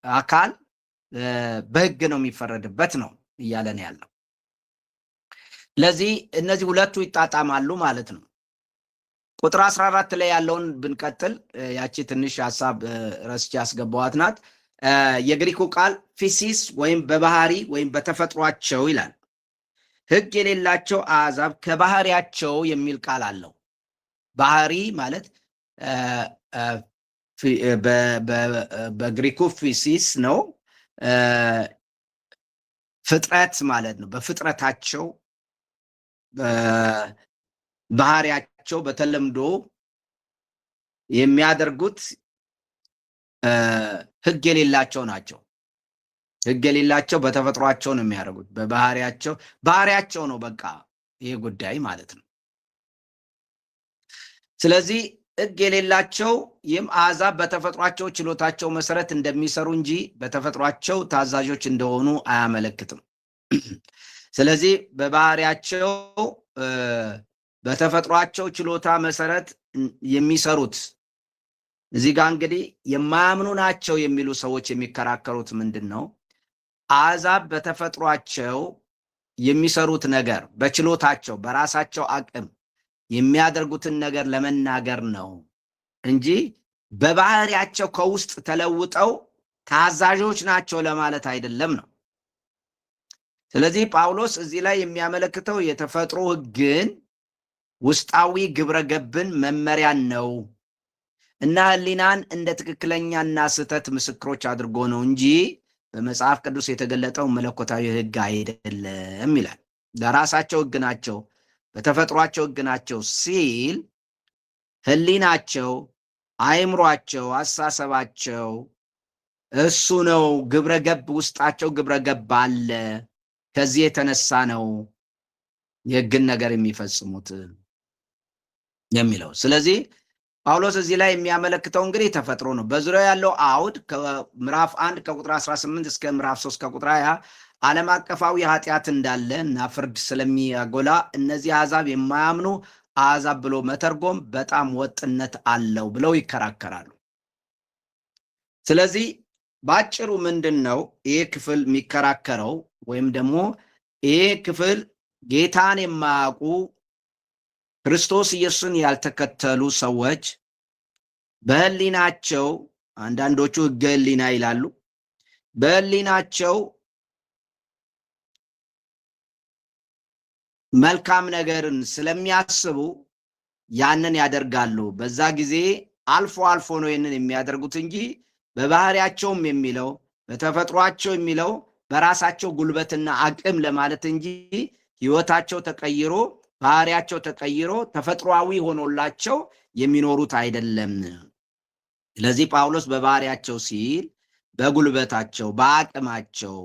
አካል በሕግ ነው የሚፈረድበት ነው እያለን ያለው። ለዚህ እነዚህ ሁለቱ ይጣጣማሉ ማለት ነው። ቁጥር 14 ላይ ያለውን ብንቀጥል ያቺ ትንሽ ሐሳብ ረስቼ ያስገባዋት ናት። የግሪኩ ቃል ፊሲስ ወይም በባህሪ ወይም በተፈጥሯቸው ይላል። ሕግ የሌላቸው አሕዛብ ከባህሪያቸው የሚል ቃል አለው። ባህሪ ማለት በግሪኩ ፊሲስ ነው፣ ፍጥረት ማለት ነው። በፍጥረታቸው ባህሪያቸው በተለምዶ የሚያደርጉት ሕግ የሌላቸው ናቸው። ሕግ የሌላቸው በተፈጥሯቸው ነው የሚያደርጉት። ባህሪያቸው ነው በቃ ይሄ ጉዳይ ማለት ነው። ስለዚህ ሕግ የሌላቸው ይህም አሕዛብ በተፈጥሯቸው ችሎታቸው መሰረት እንደሚሰሩ እንጂ በተፈጥሯቸው ታዛዦች እንደሆኑ አያመለክትም። ስለዚህ በባህሪያቸው በተፈጥሯቸው ችሎታ መሰረት የሚሰሩት እዚህ ጋር እንግዲህ የማያምኑ ናቸው የሚሉ ሰዎች የሚከራከሩት ምንድን ነው? አሕዛብ በተፈጥሯቸው የሚሰሩት ነገር በችሎታቸው በራሳቸው አቅም የሚያደርጉትን ነገር ለመናገር ነው እንጂ በባህሪያቸው ከውስጥ ተለውጠው ታዛዦች ናቸው ለማለት አይደለም ነው። ስለዚህ ጳውሎስ እዚህ ላይ የሚያመለክተው የተፈጥሮ ሕግን ውስጣዊ ግብረ ገብን መመሪያን ነው እና ሕሊናን እንደ ትክክለኛና ስህተት ምስክሮች አድርጎ ነው እንጂ በመጽሐፍ ቅዱስ የተገለጠው መለኮታዊ ሕግ አይደለም ይላል። ለራሳቸው ሕግ ናቸው፣ በተፈጥሯቸው ሕግ ናቸው ሲል ሕሊናቸው፣ አእምሯቸው፣ አስተሳሰባቸው እሱ ነው ግብረገብ ውስጣቸው ግብረገብ አለ። ከዚህ የተነሳ ነው የሕግን ነገር የሚፈጽሙት የሚለው። ስለዚህ ጳውሎስ እዚህ ላይ የሚያመለክተው እንግዲህ ተፈጥሮ ነው። በዙሪያው ያለው አውድ ከምዕራፍ 1 ከቁጥር 18 እስከ ምዕራፍ 3 ከቁጥር 20 ዓለም አቀፋዊ ኃጢአት እንዳለ እና ፍርድ ስለሚያጎላ እነዚህ አሕዛብ የማያምኑ አሕዛብ ብሎ መተርጎም በጣም ወጥነት አለው ብለው ይከራከራሉ። ስለዚህ በአጭሩ ምንድን ነው ይህ ክፍል የሚከራከረው? ወይም ደግሞ ይህ ክፍል ጌታን የማያውቁ ክርስቶስ ኢየሱስን ያልተከተሉ ሰዎች በሕሊናቸው አንዳንዶቹ ሕገ ሕሊና ይላሉ፣ በሕሊናቸው መልካም ነገርን ስለሚያስቡ ያንን ያደርጋሉ። በዛ ጊዜ አልፎ አልፎ ነው ይህንን የሚያደርጉት እንጂ በባህሪያቸውም የሚለው በተፈጥሯቸው የሚለው በራሳቸው ጉልበትና አቅም ለማለት እንጂ ሕይወታቸው ተቀይሮ ባህሪያቸው ተቀይሮ ተፈጥሯዊ ሆኖላቸው የሚኖሩት አይደለም። ስለዚህ ጳውሎስ በባህሪያቸው ሲል በጉልበታቸው፣ በአቅማቸው፣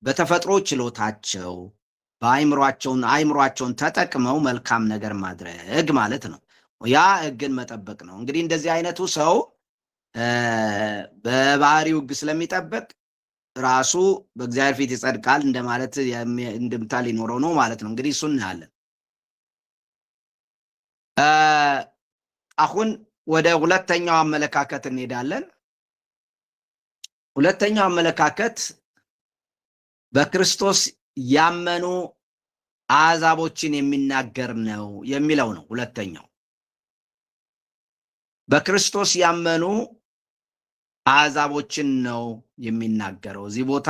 በተፈጥሮ ችሎታቸው አይምሯቸውን ተጠቅመው መልካም ነገር ማድረግ ማለት ነው። ያ ሕግን መጠበቅ ነው። እንግዲህ እንደዚህ አይነቱ ሰው በባህሪው ሕግ ስለሚጠብቅ ራሱ በእግዚአብሔር ፊት ይጸድቃል እንደማለት እንድምታ ሊኖረው ነው ማለት ነው። እንግዲህ እሱ እናያለን። አሁን ወደ ሁለተኛው አመለካከት እንሄዳለን። ሁለተኛው አመለካከት በክርስቶስ ያመኑ አሕዛቦችን የሚናገር ነው የሚለው ነው። ሁለተኛው በክርስቶስ ያመኑ አሕዛቦችን ነው የሚናገረው። እዚህ ቦታ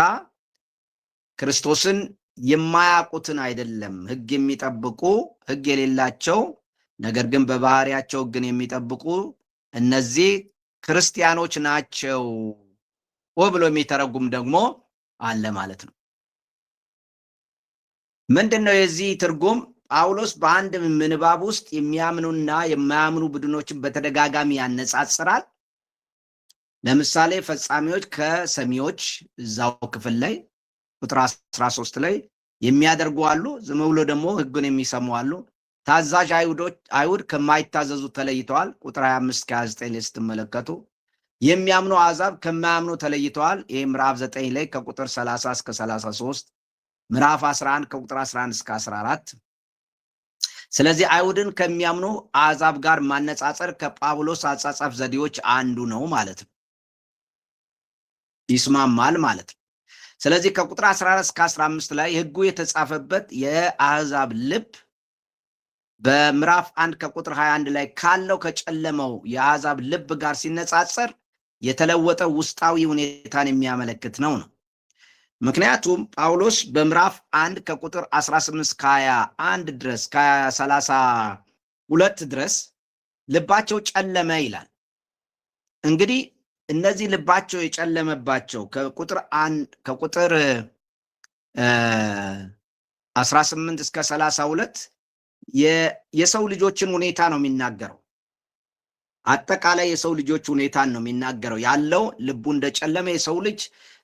ክርስቶስን የማያውቁትን አይደለም፣ ሕግ የሚጠብቁ ሕግ የሌላቸው ነገር ግን በባህሪያቸው ሕግን የሚጠብቁ እነዚህ ክርስቲያኖች ናቸው ብሎ የሚተረጉም ደግሞ አለ ማለት ነው። ምንድን ነው የዚህ ትርጉም? ጳውሎስ በአንድ ምንባብ ውስጥ የሚያምኑና የማያምኑ ቡድኖችን በተደጋጋሚ ያነጻጽራል። ለምሳሌ ፈጻሚዎች ከሰሚዎች እዛው ክፍል ላይ ቁጥር 13 ላይ የሚያደርጉ አሉ፣ ዝም ብሎ ደግሞ ሕጉን የሚሰሙ አሉ። ታዛዥ አይሁድ ከማይታዘዙ ተለይተዋል። ቁጥር 25 ከ29 ላይ ስትመለከቱ የሚያምኑ አሕዛብ ከማያምኑ ተለይተዋል። ይህ ምዕራፍ 9 ላይ ከቁጥር 30 እስከ 33፣ ምዕራፍ 11 ከቁጥር 11 እስከ 14። ስለዚህ አይሁድን ከሚያምኑ አሕዛብ ጋር ማነጻጸር ከጳውሎስ አጻጻፍ ዘዴዎች አንዱ ነው ማለት ነው፣ ይስማማል ማለት ነው። ስለዚህ ከቁጥር 14 እስከ 15 ላይ ሕጉ የተጻፈበት የአሕዛብ ልብ በምዕራፍ 1 ከቁጥር 21 ላይ ካለው ከጨለመው የአሕዛብ ልብ ጋር ሲነጻጸር የተለወጠ ውስጣዊ ሁኔታን የሚያመለክት ነው። ምክንያቱም ጳውሎስ በምዕራፍ 1 ከቁጥር 18 እስከ 21 ድረስ ከ32 ድረስ ልባቸው ጨለመ ይላል። እንግዲህ እነዚህ ልባቸው የጨለመባቸው ከቁጥር 18 እስከ 32 የሰው ልጆችን ሁኔታ ነው የሚናገረው። አጠቃላይ የሰው ልጆች ሁኔታን ነው የሚናገረው። ያለው ልቡ እንደጨለመ የሰው ልጅ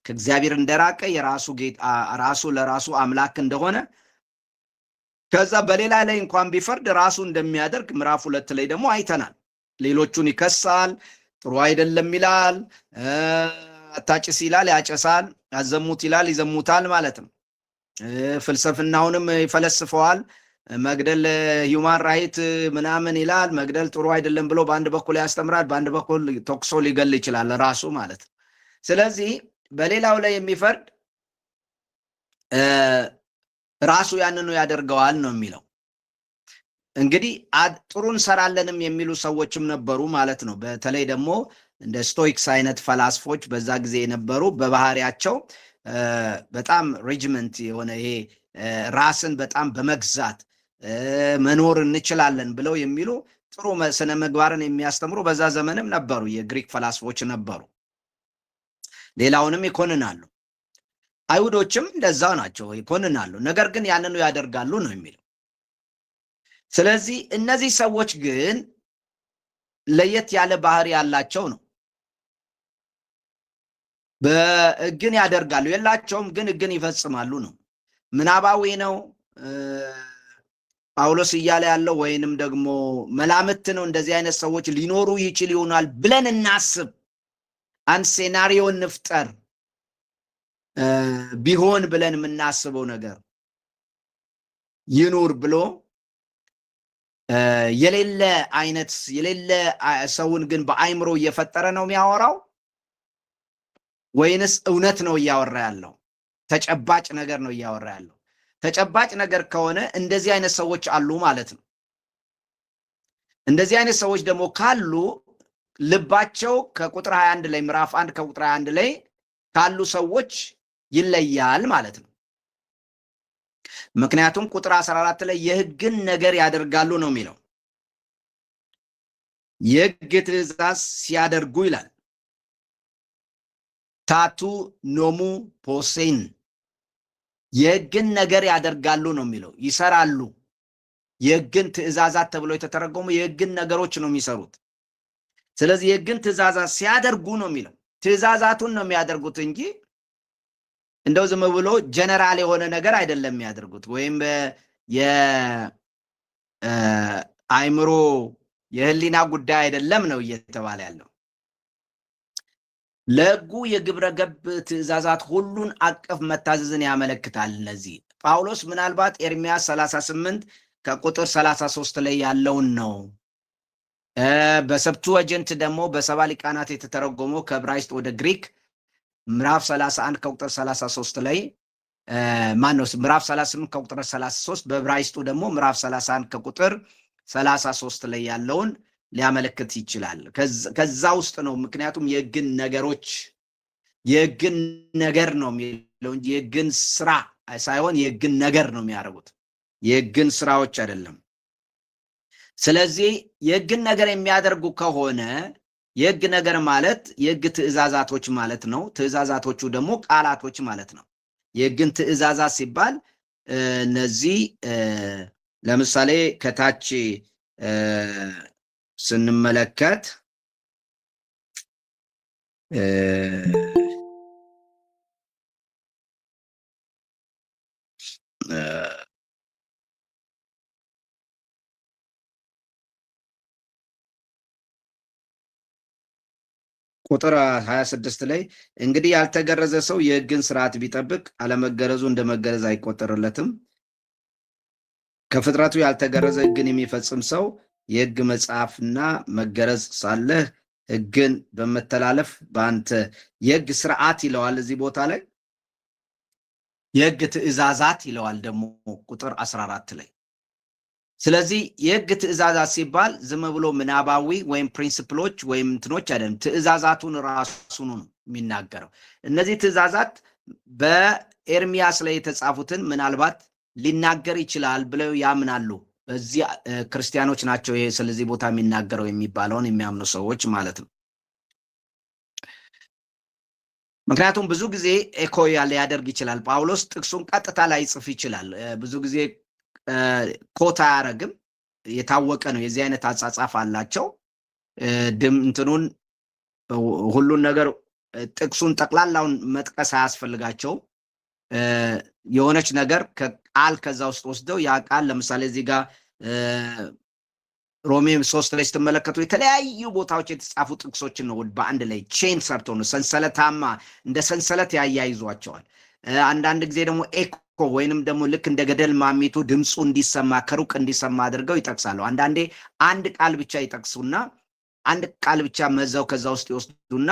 ከእግዚአብሔር እንደራቀ የራሱ ጌታ ራሱ ለራሱ አምላክ እንደሆነ ከዛ በሌላ ላይ እንኳን ቢፈርድ ራሱ እንደሚያደርግ ምዕራፍ 2 ላይ ደግሞ አይተናል። ሌሎቹን ይከሳል፣ ጥሩ አይደለም ይላል፣ አታጭስ ይላል፣ ያጨሳል፣ አዘሙት ይላል፣ ይዘሙታል ማለት ነው። ፍልስፍናውንም ይፈለስፈዋል። መግደል ሂውማን ራይት ምናምን ይላል። መግደል ጥሩ አይደለም ብሎ በአንድ በኩል ያስተምራል፣ በአንድ በኩል ተኩሶ ሊገል ይችላል ራሱ ማለት ነው። ስለዚህ በሌላው ላይ የሚፈርድ ራሱ ያንኑ ያደርገዋል ነው የሚለው። እንግዲህ ጥሩ እንሰራለንም የሚሉ ሰዎችም ነበሩ ማለት ነው። በተለይ ደግሞ እንደ ስቶይክስ አይነት ፈላስፎች በዛ ጊዜ የነበሩ በባህሪያቸው በጣም ሬጅመንት የሆነ ይሄ ራስን በጣም በመግዛት መኖር እንችላለን ብለው የሚሉ ጥሩ ስነ ምግባርን የሚያስተምሩ በዛ ዘመንም ነበሩ። የግሪክ ፈላስፎች ነበሩ። ሌላውንም ይኮንናሉ። አይሁዶችም እንደዛው ናቸው፣ ይኮንናሉ። ነገር ግን ያንኑ ያደርጋሉ ነው የሚለው። ስለዚህ እነዚህ ሰዎች ግን ለየት ያለ ባህሪ ያላቸው ነው። በሕግን ያደርጋሉ የላቸውም፣ ግን ሕግን ይፈጽማሉ ነው። ምናባዊ ነው ጳውሎስ እያለ ያለው ወይንም ደግሞ መላምት ነው። እንደዚህ አይነት ሰዎች ሊኖሩ ይችል ይሆናል ብለን እናስብ። አንድ ሴናሪዮ እንፍጠር። ቢሆን ብለን የምናስበው ነገር ይኑር ብሎ የሌለ አይነት የሌለ ሰውን ግን በአይምሮ እየፈጠረ ነው የሚያወራው ወይንስ እውነት ነው እያወራ ያለው? ተጨባጭ ነገር ነው እያወራ ያለው? ተጨባጭ ነገር ከሆነ እንደዚህ አይነት ሰዎች አሉ ማለት ነው። እንደዚህ አይነት ሰዎች ደግሞ ካሉ ልባቸው ከቁጥር 21 ላይ ምዕራፍ 1 ከቁጥር 21 ላይ ካሉ ሰዎች ይለያል ማለት ነው። ምክንያቱም ቁጥር 14 ላይ የሕግን ነገር ያደርጋሉ ነው የሚለው። የሕግ ትእዛዝ ሲያደርጉ ይላል። ታቱ ኖሙ ፖሴን የሕግን ነገር ያደርጋሉ ነው የሚለው። ይሰራሉ። የሕግን ትእዛዛት ተብሎ የተተረጎሙ የሕግን ነገሮች ነው የሚሰሩት። ስለዚህ የሕግን ትእዛዛት ሲያደርጉ ነው የሚለው። ትእዛዛቱን ነው የሚያደርጉት እንጂ እንደው ዝም ብሎ ጀነራል የሆነ ነገር አይደለም የሚያደርጉት፣ ወይም የአይምሮ የህሊና ጉዳይ አይደለም ነው እየተባለ ያለው። ለሕጉ የግብረ ገብ ትእዛዛት ሁሉን አቀፍ መታዘዝን ያመለክታል። እነዚህ ጳውሎስ ምናልባት ኤርምያስ 38 ከቁጥር 33 ላይ ያለውን ነው። በሰብትወጀንት ደግሞ በሰባ ሊቃናት የተተረጎመው ከዕብራይስጥ ወደ ግሪክ ምዕራፍ 31 ከቁጥር 33 ላይ ማነው ምዕራፍ 38 ከቁጥር 33 በዕብራይስጡ ደግሞ ምዕራፍ 31 ከቁጥር 33 ላይ ያለውን ሊያመለክት ይችላል። ከዛ ውስጥ ነው። ምክንያቱም የሕግን ነገሮች የሕግን ነገር ነው የሚለው እንጂ የሕግን ስራ ሳይሆን የሕግን ነገር ነው የሚያደርጉት፣ የሕግን ስራዎች አይደለም። ስለዚህ የሕግን ነገር የሚያደርጉ ከሆነ የሕግ ነገር ማለት የሕግ ትእዛዛቶች ማለት ነው። ትእዛዛቶቹ ደግሞ ቃላቶች ማለት ነው። የሕግን ትእዛዛት ሲባል እነዚህ ለምሳሌ ከታች ስንመለከት ቁጥር 26 ላይ እንግዲህ ያልተገረዘ ሰው የሕግን ስርዓት ቢጠብቅ አለመገረዙ እንደ መገረዝ አይቆጠርለትም። ከፍጥረቱ ያልተገረዘ ሕግን የሚፈጽም ሰው የሕግ መጽሐፍና መገረዝ ሳለህ ሕግን በመተላለፍ በአንተ የሕግ ስርዓት ይለዋል። እዚህ ቦታ ላይ የሕግ ትእዛዛት ይለዋል ደግሞ ቁጥር 14 ላይ። ስለዚህ የሕግ ትእዛዛት ሲባል ዝም ብሎ ምናባዊ ወይም ፕሪንሲፕሎች ወይም እንትኖች አይደለም። ትእዛዛቱን ራሱን ነው የሚናገረው። እነዚህ ትእዛዛት በኤርሚያስ ላይ የተጻፉትን ምናልባት ሊናገር ይችላል ብለው ያምናሉ። በዚህ ክርስቲያኖች ናቸው ይሄ ስለዚህ ቦታ የሚናገረው የሚባለውን የሚያምኑ ሰዎች ማለት ነው። ምክንያቱም ብዙ ጊዜ ኤኮ ሊያደርግ ይችላል። ጳውሎስ ጥቅሱን ቀጥታ ላይ ይጽፍ ይችላል። ብዙ ጊዜ ኮታ አያረግም። የታወቀ ነው። የዚህ አይነት አጻጻፍ አላቸው። እንትኑን ሁሉን ነገር ጥቅሱን ጠቅላላውን መጥቀስ አያስፈልጋቸውም። የሆነች ነገር ከቃል ከዛ ውስጥ ወስደው ያ ቃል ለምሳሌ እዚህ ጋር ሮሜ 3 ላይ ስትመለከቱ የተለያዩ ቦታዎች የተጻፉ ጥቅሶችን ነው በአንድ ላይ ቼን ሰርቶ ነው ሰንሰለታማ እንደ ሰንሰለት ያያይዟቸዋል። አንዳንድ ጊዜ ደግሞ ኤኮ ወይንም ደግሞ ልክ እንደ ገደል ማሚቱ ድምፁ እንዲሰማ ከሩቅ እንዲሰማ አድርገው ይጠቅሳሉ። አንዳንዴ አንድ ቃል ብቻ ይጠቅሱና አንድ ቃል ብቻ መዘው ከዛ ውስጥ ይወስዱና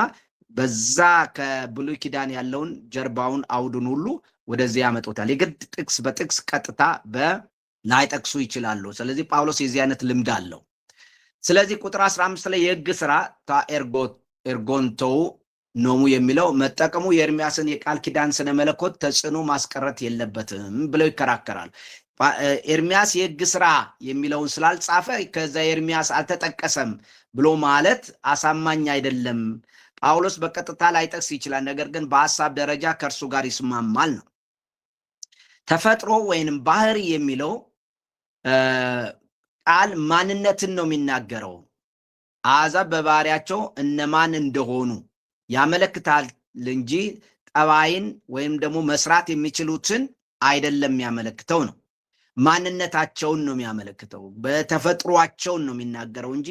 በዛ ከብሉይ ኪዳን ያለውን ጀርባውን አውዱን ሁሉ ወደዚህ ያመጡታል። የግድ ጥቅስ በጥቅስ ቀጥታ ላይጠቅሱ ይችላሉ። ስለዚህ ጳውሎስ የዚህ አይነት ልምድ አለው። ስለዚህ ቁጥር 15 ላይ የሕግ ስራ ኤርጎንቶው ኖሙ የሚለው መጠቀሙ የኤርሚያስን የቃል ኪዳን ስነ መለኮት ተጽዕኖ ማስቀረት የለበትም ብለው ይከራከራል። ኤርሚያስ የሕግ ስራ የሚለውን ስላልጻፈ ከዛ ኤርሚያስ አልተጠቀሰም ብሎ ማለት አሳማኝ አይደለም። ጳውሎስ በቀጥታ ላይጠቅስ ይችላል፣ ነገር ግን በሐሳብ ደረጃ ከእርሱ ጋር ይስማማል ነው። ተፈጥሮ ወይንም ባህሪ የሚለው ቃል ማንነትን ነው የሚናገረው። አሕዛብ በባህሪያቸው እነማን እንደሆኑ ያመለክታል እንጂ ጠባይን ወይም ደግሞ መስራት የሚችሉትን አይደለም የሚያመለክተው ነው። ማንነታቸውን ነው የሚያመለክተው። በተፈጥሯቸውን ነው የሚናገረው እንጂ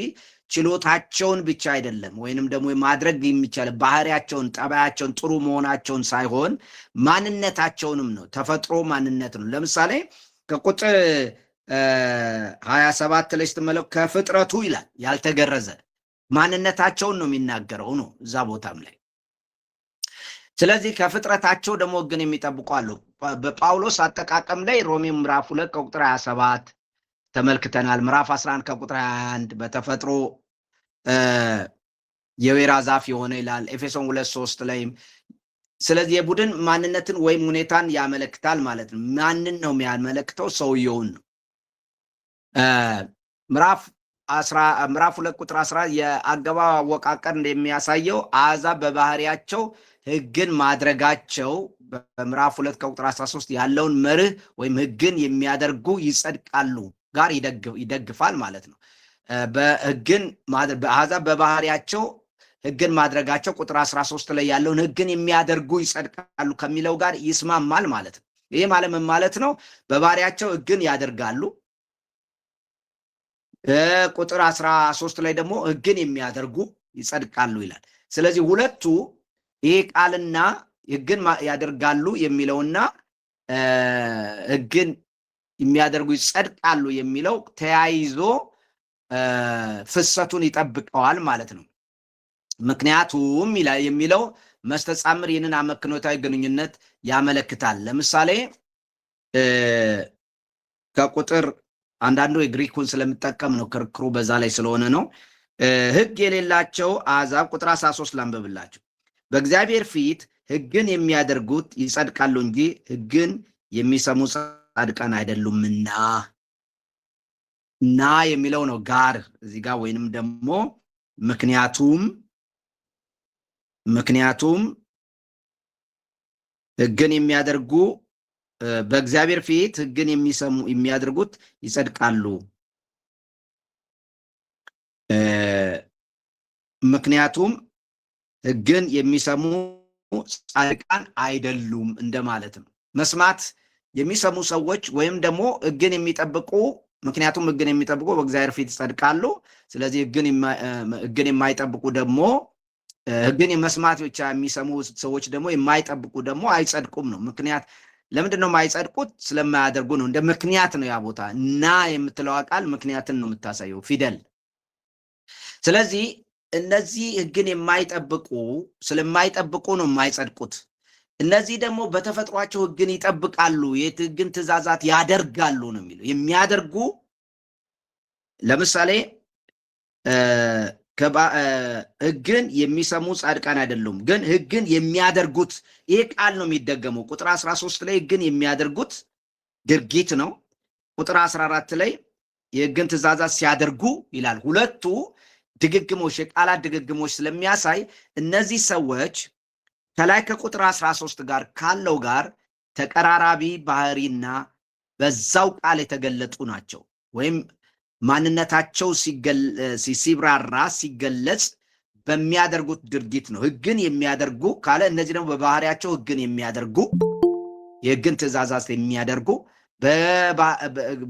ችሎታቸውን ብቻ አይደለም፣ ወይንም ደግሞ ማድረግ የሚቻል ባህሪያቸውን፣ ጠባያቸውን፣ ጥሩ መሆናቸውን ሳይሆን ማንነታቸውንም ነው። ተፈጥሮ ማንነት ነው። ለምሳሌ ከቁጥር 27 ላይ ስትመለከቱ ከፍጥረቱ ይላል ያልተገረዘ ማንነታቸውን ነው የሚናገረው ነው እዛ ቦታም ላይ። ስለዚህ ከፍጥረታቸው ደግሞ ሕግን የሚጠብቁ አሉ። በጳውሎስ አጠቃቀም ላይ ሮሜ ምዕራፍ 2 ከቁጥር 27 ተመልክተናል። ምዕራፍ 11 ከቁጥር 21 በተፈጥሮ የወይራ ዛፍ የሆነ ይላል። ኤፌሶን 2:3 ላይም ስለዚህ የቡድን ማንነትን ወይም ሁኔታን ያመለክታል ማለት ነው። ማንን ነው የሚያመለክተው? ሰውየውን ነው። ምዕራፍ 2 ቁጥር 10 የአገባብ አወቃቀር እንደሚያሳየው አሕዛብ በባህሪያቸው ሕግን ማድረጋቸው በምዕራፍ 2 ከቁጥር 13 ያለውን መርህ ወይም ሕግን የሚያደርጉ ይጸድቃሉ ጋር ይደግፋል ማለት ነው። በአሕዛብ በባህሪያቸው ሕግን ማድረጋቸው ቁጥር 13 ላይ ያለውን ሕግን የሚያደርጉ ይጸድቃሉ ከሚለው ጋር ይስማማል ማለት ነው። ይሄ ማለት ምን ማለት ነው? በባህሪያቸው ሕግን ያደርጋሉ። ቁጥር 13 ላይ ደግሞ ሕግን የሚያደርጉ ይጸድቃሉ ይላል። ስለዚህ ሁለቱ ይሄ ቃልና ሕግን ያደርጋሉ የሚለውና ሕግን የሚያደርጉ ይጸድቃሉ የሚለው ተያይዞ ፍሰቱን ይጠብቀዋል ማለት ነው። ምክንያቱም የሚለው መስተጻምር ይህንን አመክንዮታዊ ግንኙነት ያመለክታል። ለምሳሌ ከቁጥር አንዳንዱ የግሪኩን ስለምጠቀም ነው፣ ክርክሩ በዛ ላይ ስለሆነ ነው። ሕግ የሌላቸው አሕዛብ ቁጥር 13 ላንብብላችሁ። በእግዚአብሔር ፊት ሕግን የሚያደርጉት ይጸድቃሉ እንጂ ሕግን የሚሰሙ ጻድቃን አይደሉምና እና የሚለው ነው ጋር እዚህ ጋር ወይንም ደግሞ ምክንያቱም ሕግን የሚያደርጉ በእግዚአብሔር ፊት ሕግን የሚያደርጉት ይጸድቃሉ፣ ምክንያቱም ሕግን የሚሰሙ ጻድቃን አይደሉም እንደማለት ነው። መስማት የሚሰሙ ሰዎች ወይም ደግሞ ሕግን የሚጠብቁ ምክንያቱም ሕግን የሚጠብቁ በእግዚአብሔር ፊት ይጸድቃሉ። ስለዚህ ሕግን የማይጠብቁ ደግሞ ሕግን የመስማት ብቻ የሚሰሙ ሰዎች ደግሞ የማይጠብቁ ደግሞ አይጸድቁም ነው። ምክንያት ለምንድን ነው የማይጸድቁት? ስለማያደርጉ ነው። እንደ ምክንያት ነው ያ ቦታ እና የምትለዋ ቃል ምክንያትን ነው የምታሳየው ፊደል። ስለዚህ እነዚህ ሕግን የማይጠብቁ ስለማይጠብቁ ነው የማይጸድቁት። እነዚህ ደግሞ በተፈጥሯቸው ሕግን ይጠብቃሉ፣ የሕግን ትእዛዛት ያደርጋሉ ነው የሚለው። የሚያደርጉ ለምሳሌ ሕግን የሚሰሙ ጻድቃን አይደሉም፣ ግን ሕግን የሚያደርጉት ይሄ ቃል ነው የሚደገመው። ቁጥር 13 ላይ ሕግን የሚያደርጉት ድርጊት ነው። ቁጥር 14 ላይ የሕግን ትእዛዛት ሲያደርጉ ይላል። ሁለቱ ድግግሞች የቃላት ድግግሞች ስለሚያሳይ እነዚህ ሰዎች ከላይ ከቁጥር 13 ጋር ካለው ጋር ተቀራራቢ ባህሪና በዛው ቃል የተገለጡ ናቸው። ወይም ማንነታቸው ሲብራራ ሲገለጽ በሚያደርጉት ድርጊት ነው። ሕግን የሚያደርጉ ካለ እነዚህ ደግሞ በባህሪያቸው ሕግን የሚያደርጉ የሕግን ትእዛዛት የሚያደርጉ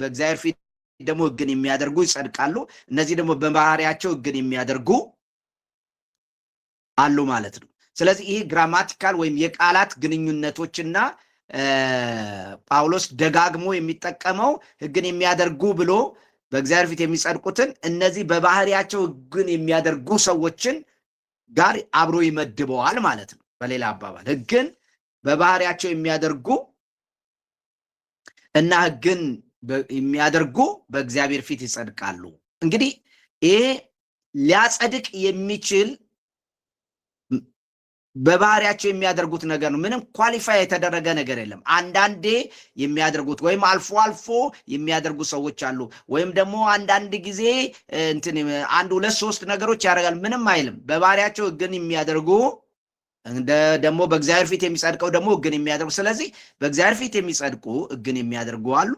በእግዚአብሔር ፊት ደግሞ ሕግን የሚያደርጉ ይጸድቃሉ። እነዚህ ደግሞ በባህሪያቸው ሕግን የሚያደርጉ አሉ ማለት ነው። ስለዚህ ይህ ግራማቲካል ወይም የቃላት ግንኙነቶችና ጳውሎስ ደጋግሞ የሚጠቀመው ሕግን የሚያደርጉ ብሎ በእግዚአብሔር ፊት የሚጸድቁትን እነዚህ በባህሪያቸው ሕግን የሚያደርጉ ሰዎችን ጋር አብሮ ይመድበዋል ማለት ነው። በሌላ አባባል ሕግን በባህሪያቸው የሚያደርጉ እና ሕግን የሚያደርጉ በእግዚአብሔር ፊት ይጸድቃሉ። እንግዲህ ይሄ ሊያጸድቅ የሚችል በባህሪያቸው የሚያደርጉት ነገር ነው። ምንም ኳሊፋይ የተደረገ ነገር የለም። አንዳንዴ የሚያደርጉት ወይም አልፎ አልፎ የሚያደርጉ ሰዎች አሉ። ወይም ደግሞ አንዳንድ ጊዜ አንድ ሁለት ሶስት ነገሮች ያደርጋል። ምንም አይልም። በባህሪያቸው ሕግን የሚያደርጉ ደግሞ በእግዚአብሔር ፊት የሚጸድቀው ደግሞ ሕግን የሚያደርጉ። ስለዚህ በእግዚአብሔር ፊት የሚጸድቁ ሕግን የሚያደርጉ አሉ፣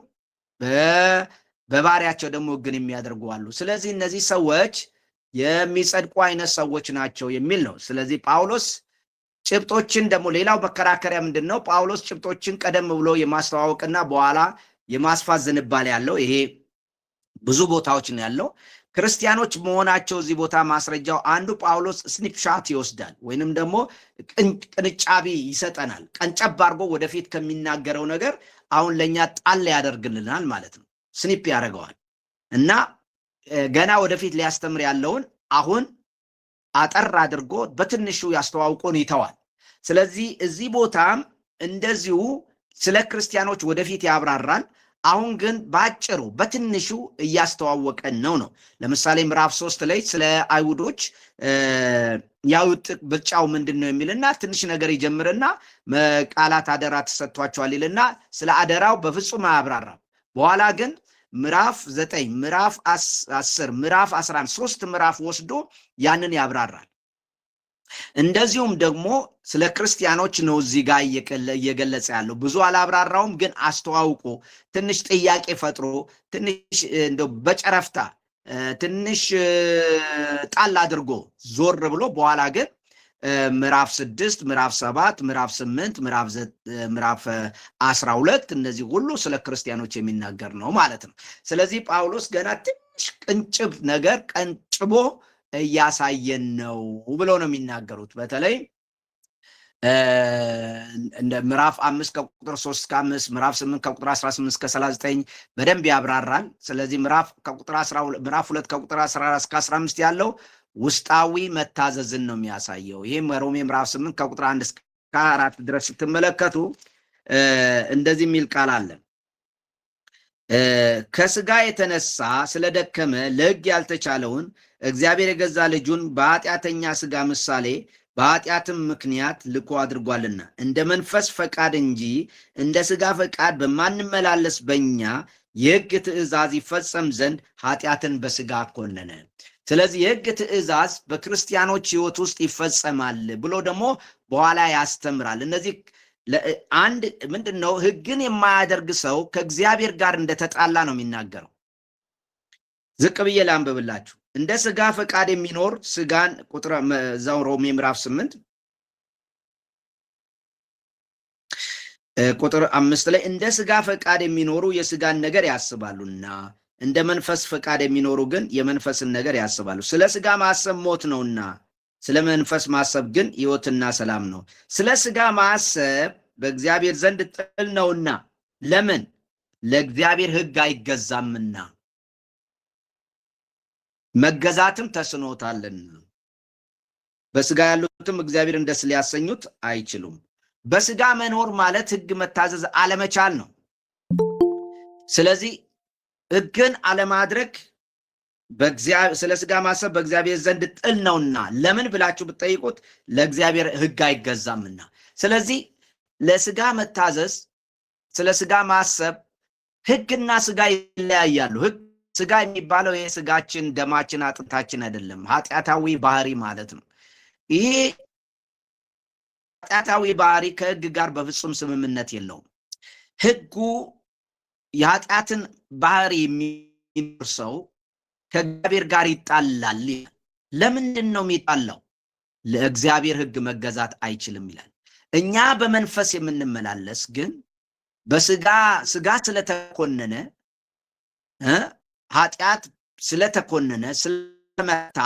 በባህሪያቸው ደግሞ ሕግን የሚያደርጉ አሉ። ስለዚህ እነዚህ ሰዎች የሚጸድቁ አይነት ሰዎች ናቸው የሚል ነው። ስለዚህ ጳውሎስ ጭብጦችን ደግሞ ሌላው መከራከሪያ ምንድነው? ጳውሎስ ጭብጦችን ቀደም ብሎ የማስተዋወቅና በኋላ የማስፋት ዝንባሌ ያለው ይሄ ብዙ ቦታዎች ነው ያለው። ክርስቲያኖች መሆናቸው እዚህ ቦታ ማስረጃው አንዱ ጳውሎስ ስኒፕሻት ይወስዳል ወይንም ደግሞ ቅንጫቢ ይሰጠናል። ቀንጨብ አድርጎ ወደፊት ከሚናገረው ነገር አሁን ለኛ ጣል ያደርግልናል ማለት ነው። ስኒፕ ያደርገዋል እና ገና ወደፊት ሊያስተምር ያለውን አሁን አጠር አድርጎ በትንሹ ያስተዋውቆን ይተዋል። ስለዚህ እዚህ ቦታም እንደዚሁ ስለ ክርስቲያኖች ወደፊት ያብራራል። አሁን ግን ባጭሩ በትንሹ እያስተዋወቀን ነው። ለምሳሌ ምዕራፍ 3 ላይ ስለ አይሁዶች ያውጥ ብልጫው ምንድነው የሚልና ትንሽ ነገር ይጀምርና ቃላት አደራ ተሰጥቷቸዋል ይልና ስለ አደራው በፍጹም አያብራራም። በኋላ ግን ምዕራፍ 9 ምዕራፍ 10 ምዕራፍ 11 3 ምዕራፍ ወስዶ ያንን ያብራራል። እንደዚሁም ደግሞ ስለ ክርስቲያኖች ነው እዚህ ጋር እየገለጸ ያለው። ብዙ አላብራራውም፣ ግን አስተዋውቆ ትንሽ ጥያቄ ፈጥሮ ትንሽ እንደው በጨረፍታ ትንሽ ጣል አድርጎ ዞር ብሎ በኋላ ግን ምዕራፍ 6 ምዕራፍ 7 ምዕራፍ 8 ምዕራፍ 12 እነዚህ ሁሉ ስለ ክርስቲያኖች የሚናገር ነው ማለት ነው። ስለዚህ ጳውሎስ ገና ትንሽ ቅንጭብ ነገር ቀንጭቦ እያሳየን ነው ብለው ነው የሚናገሩት። በተለይ እንደ ምዕራፍ 5 ከቁጥር 3 እስከ 5 ምዕራፍ 8 ከቁጥር 18 እስከ 39 በደንብ ያብራራል። ስለዚህ ምዕራፍ 2 ከቁጥር 14 እስከ 15 ያለው ውስጣዊ መታዘዝን ነው የሚያሳየው። ይህም ሮሜ ምዕራፍ 8 ከቁጥር 1 እስከ 4 ድረስ ስትመለከቱ እንደዚህ የሚል ቃል አለ። ከስጋ የተነሳ ስለደከመ ለሕግ ያልተቻለውን እግዚአብሔር የገዛ ልጁን በኃጢአተኛ ስጋ ምሳሌ በኃጢአትም ምክንያት ልኮ አድርጓልና እንደ መንፈስ ፈቃድ እንጂ እንደ ስጋ ፈቃድ በማንመላለስ በእኛ የሕግ ትእዛዝ ይፈጸም ዘንድ ኃጢአትን በስጋ ኮነነ። ስለዚህ የሕግ ትእዛዝ በክርስቲያኖች ሕይወት ውስጥ ይፈጸማል ብሎ ደግሞ በኋላ ያስተምራል። እነዚህ አንድ ምንድነው? ሕግን የማያደርግ ሰው ከእግዚአብሔር ጋር እንደተጣላ ነው የሚናገረው። ዝቅ ብዬ ላንብብላችሁ። እንደ ስጋ ፈቃድ የሚኖር ስጋን ቁጥር እዛው ሮሜ ምዕራፍ 8 ቁጥር 5 ላይ እንደ ስጋ ፈቃድ የሚኖሩ የስጋን ነገር ያስባሉና እንደ መንፈስ ፈቃድ የሚኖሩ ግን የመንፈስን ነገር ያስባሉ። ስለ ስጋ ማሰብ ሞት ነውና ስለ መንፈስ ማሰብ ግን ሕይወትና ሰላም ነው። ስለ ስጋ ማሰብ በእግዚአብሔር ዘንድ ጥል ነውና ለምን? ለእግዚአብሔር ሕግ አይገዛምና መገዛትም ተስኖታልና በስጋ ያሉትም እግዚአብሔርን ደስ ሊያሰኙት አይችሉም። በስጋ መኖር ማለት ሕግ መታዘዝ አለመቻል ነው። ስለዚህ ሕግን አለማድረግ ስለ ስጋ ማሰብ በእግዚአብሔር ዘንድ ጥል ነውና ለምን ብላችሁ ብትጠይቁት ለእግዚአብሔር ሕግ አይገዛምና። ስለዚህ ለስጋ መታዘዝ፣ ስለ ስጋ ማሰብ፣ ሕግና ስጋ ይለያያሉ። ሕግ ስጋ የሚባለው ይሄ ስጋችን፣ ደማችን፣ አጥንታችን አይደለም። ኃጢአታዊ ባህሪ ማለት ነው። ይሄ ኃጢአታዊ ባህሪ ከሕግ ጋር በፍጹም ስምምነት የለውም። ሕጉ የኃጢአትን ባህሪ የሚኖር ሰው ከእግዚአብሔር ጋር ይጣላል። ለምንድን ነው የሚጣላው? ለእግዚአብሔር ሕግ መገዛት አይችልም ይላል። እኛ በመንፈስ የምንመላለስ ግን በስጋ ስለተኮነነ ኃጢአት ስለተኮነነ ስለመታ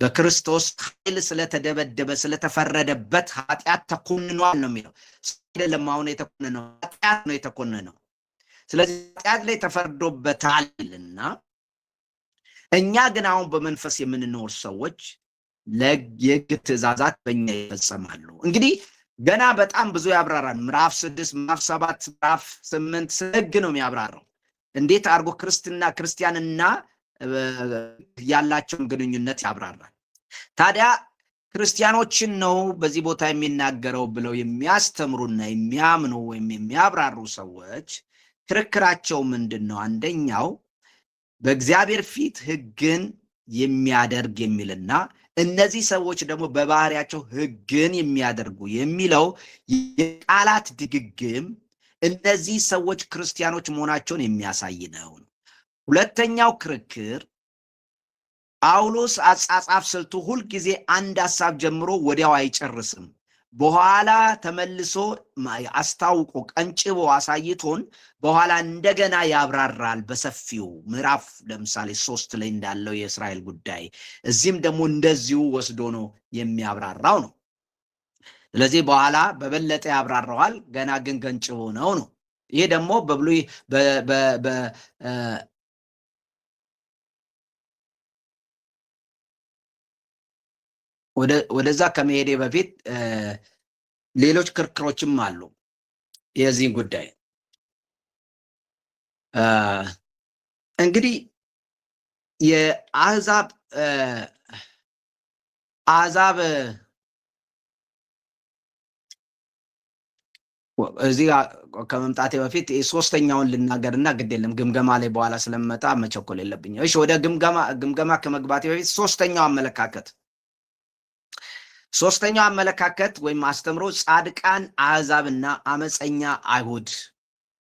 በክርስቶስ ኃይል ስለተደበደበ ስለተፈረደበት ኃጢአት ተኮንኗል ነው የሚለው። አይደለም አሁን የተኮነነው ኃጢአት ነው የተኮነነው። ስለዚህ ኃጢአት ላይ ተፈርዶበታልና እኛ ግን አሁን በመንፈስ የምንኖር ሰዎች የሕግ ትእዛዛት በእኛ ይፈጸማሉ። እንግዲህ ገና በጣም ብዙ ያብራራል። ምዕራፍ 6 ምዕራፍ 7 ምዕራፍ 8 ስለ ሕግ ነው የሚያብራራው። እንዴት አድርጎ ክርስቲያንና ያላቸውን ግንኙነት ያብራራል። ታዲያ ክርስቲያኖችን ነው በዚህ ቦታ የሚናገረው ብለው የሚያስተምሩና የሚያምኑ ወይም የሚያብራሩ ሰዎች ክርክራቸው ምንድን ነው? አንደኛው በእግዚአብሔር ፊት ሕግን የሚያደርግ የሚልና እነዚህ ሰዎች ደግሞ በባህሪያቸው ሕግን የሚያደርጉ የሚለው የቃላት ድግግም እነዚህ ሰዎች ክርስቲያኖች መሆናቸውን የሚያሳይ ነው። ሁለተኛው ክርክር ጳውሎስ አጻጻፍ ስልቱ ሁል ጊዜ አንድ ሐሳብ ጀምሮ ወዲያው አይጨርስም። በኋላ ተመልሶ አስታውቆ ቀንጭቦ አሳይቶን በኋላ እንደገና ያብራራል በሰፊው ምዕራፍ ለምሳሌ 3 ላይ እንዳለው የእስራኤል ጉዳይ እዚህም ደግሞ እንደዚሁ ወስዶ ነው የሚያብራራው ነው። ስለዚህ በኋላ በበለጠ ያብራራዋል፣ ገና ግን ገንጭቦ ነው። ይሄ ደግሞ በብሉይ ወደዛ ከመሄዴ በፊት ሌሎች ክርክሮችም አሉ የዚህ ጉዳይ። እንግዲህ የአሕዛብ እዚህ ከመምጣቴ በፊት ሶስተኛውን ልናገርና ግድ የለም ግምገማ ላይ በኋላ ስለመጣ መቸኮል የለብኝም። እሺ ወደ ግምገማ ከመግባቴ በፊት ሶስተኛው አመለካከት ወይም አስተምሮ ጻድቃን አሕዛብና አመፀኛ አይሁድ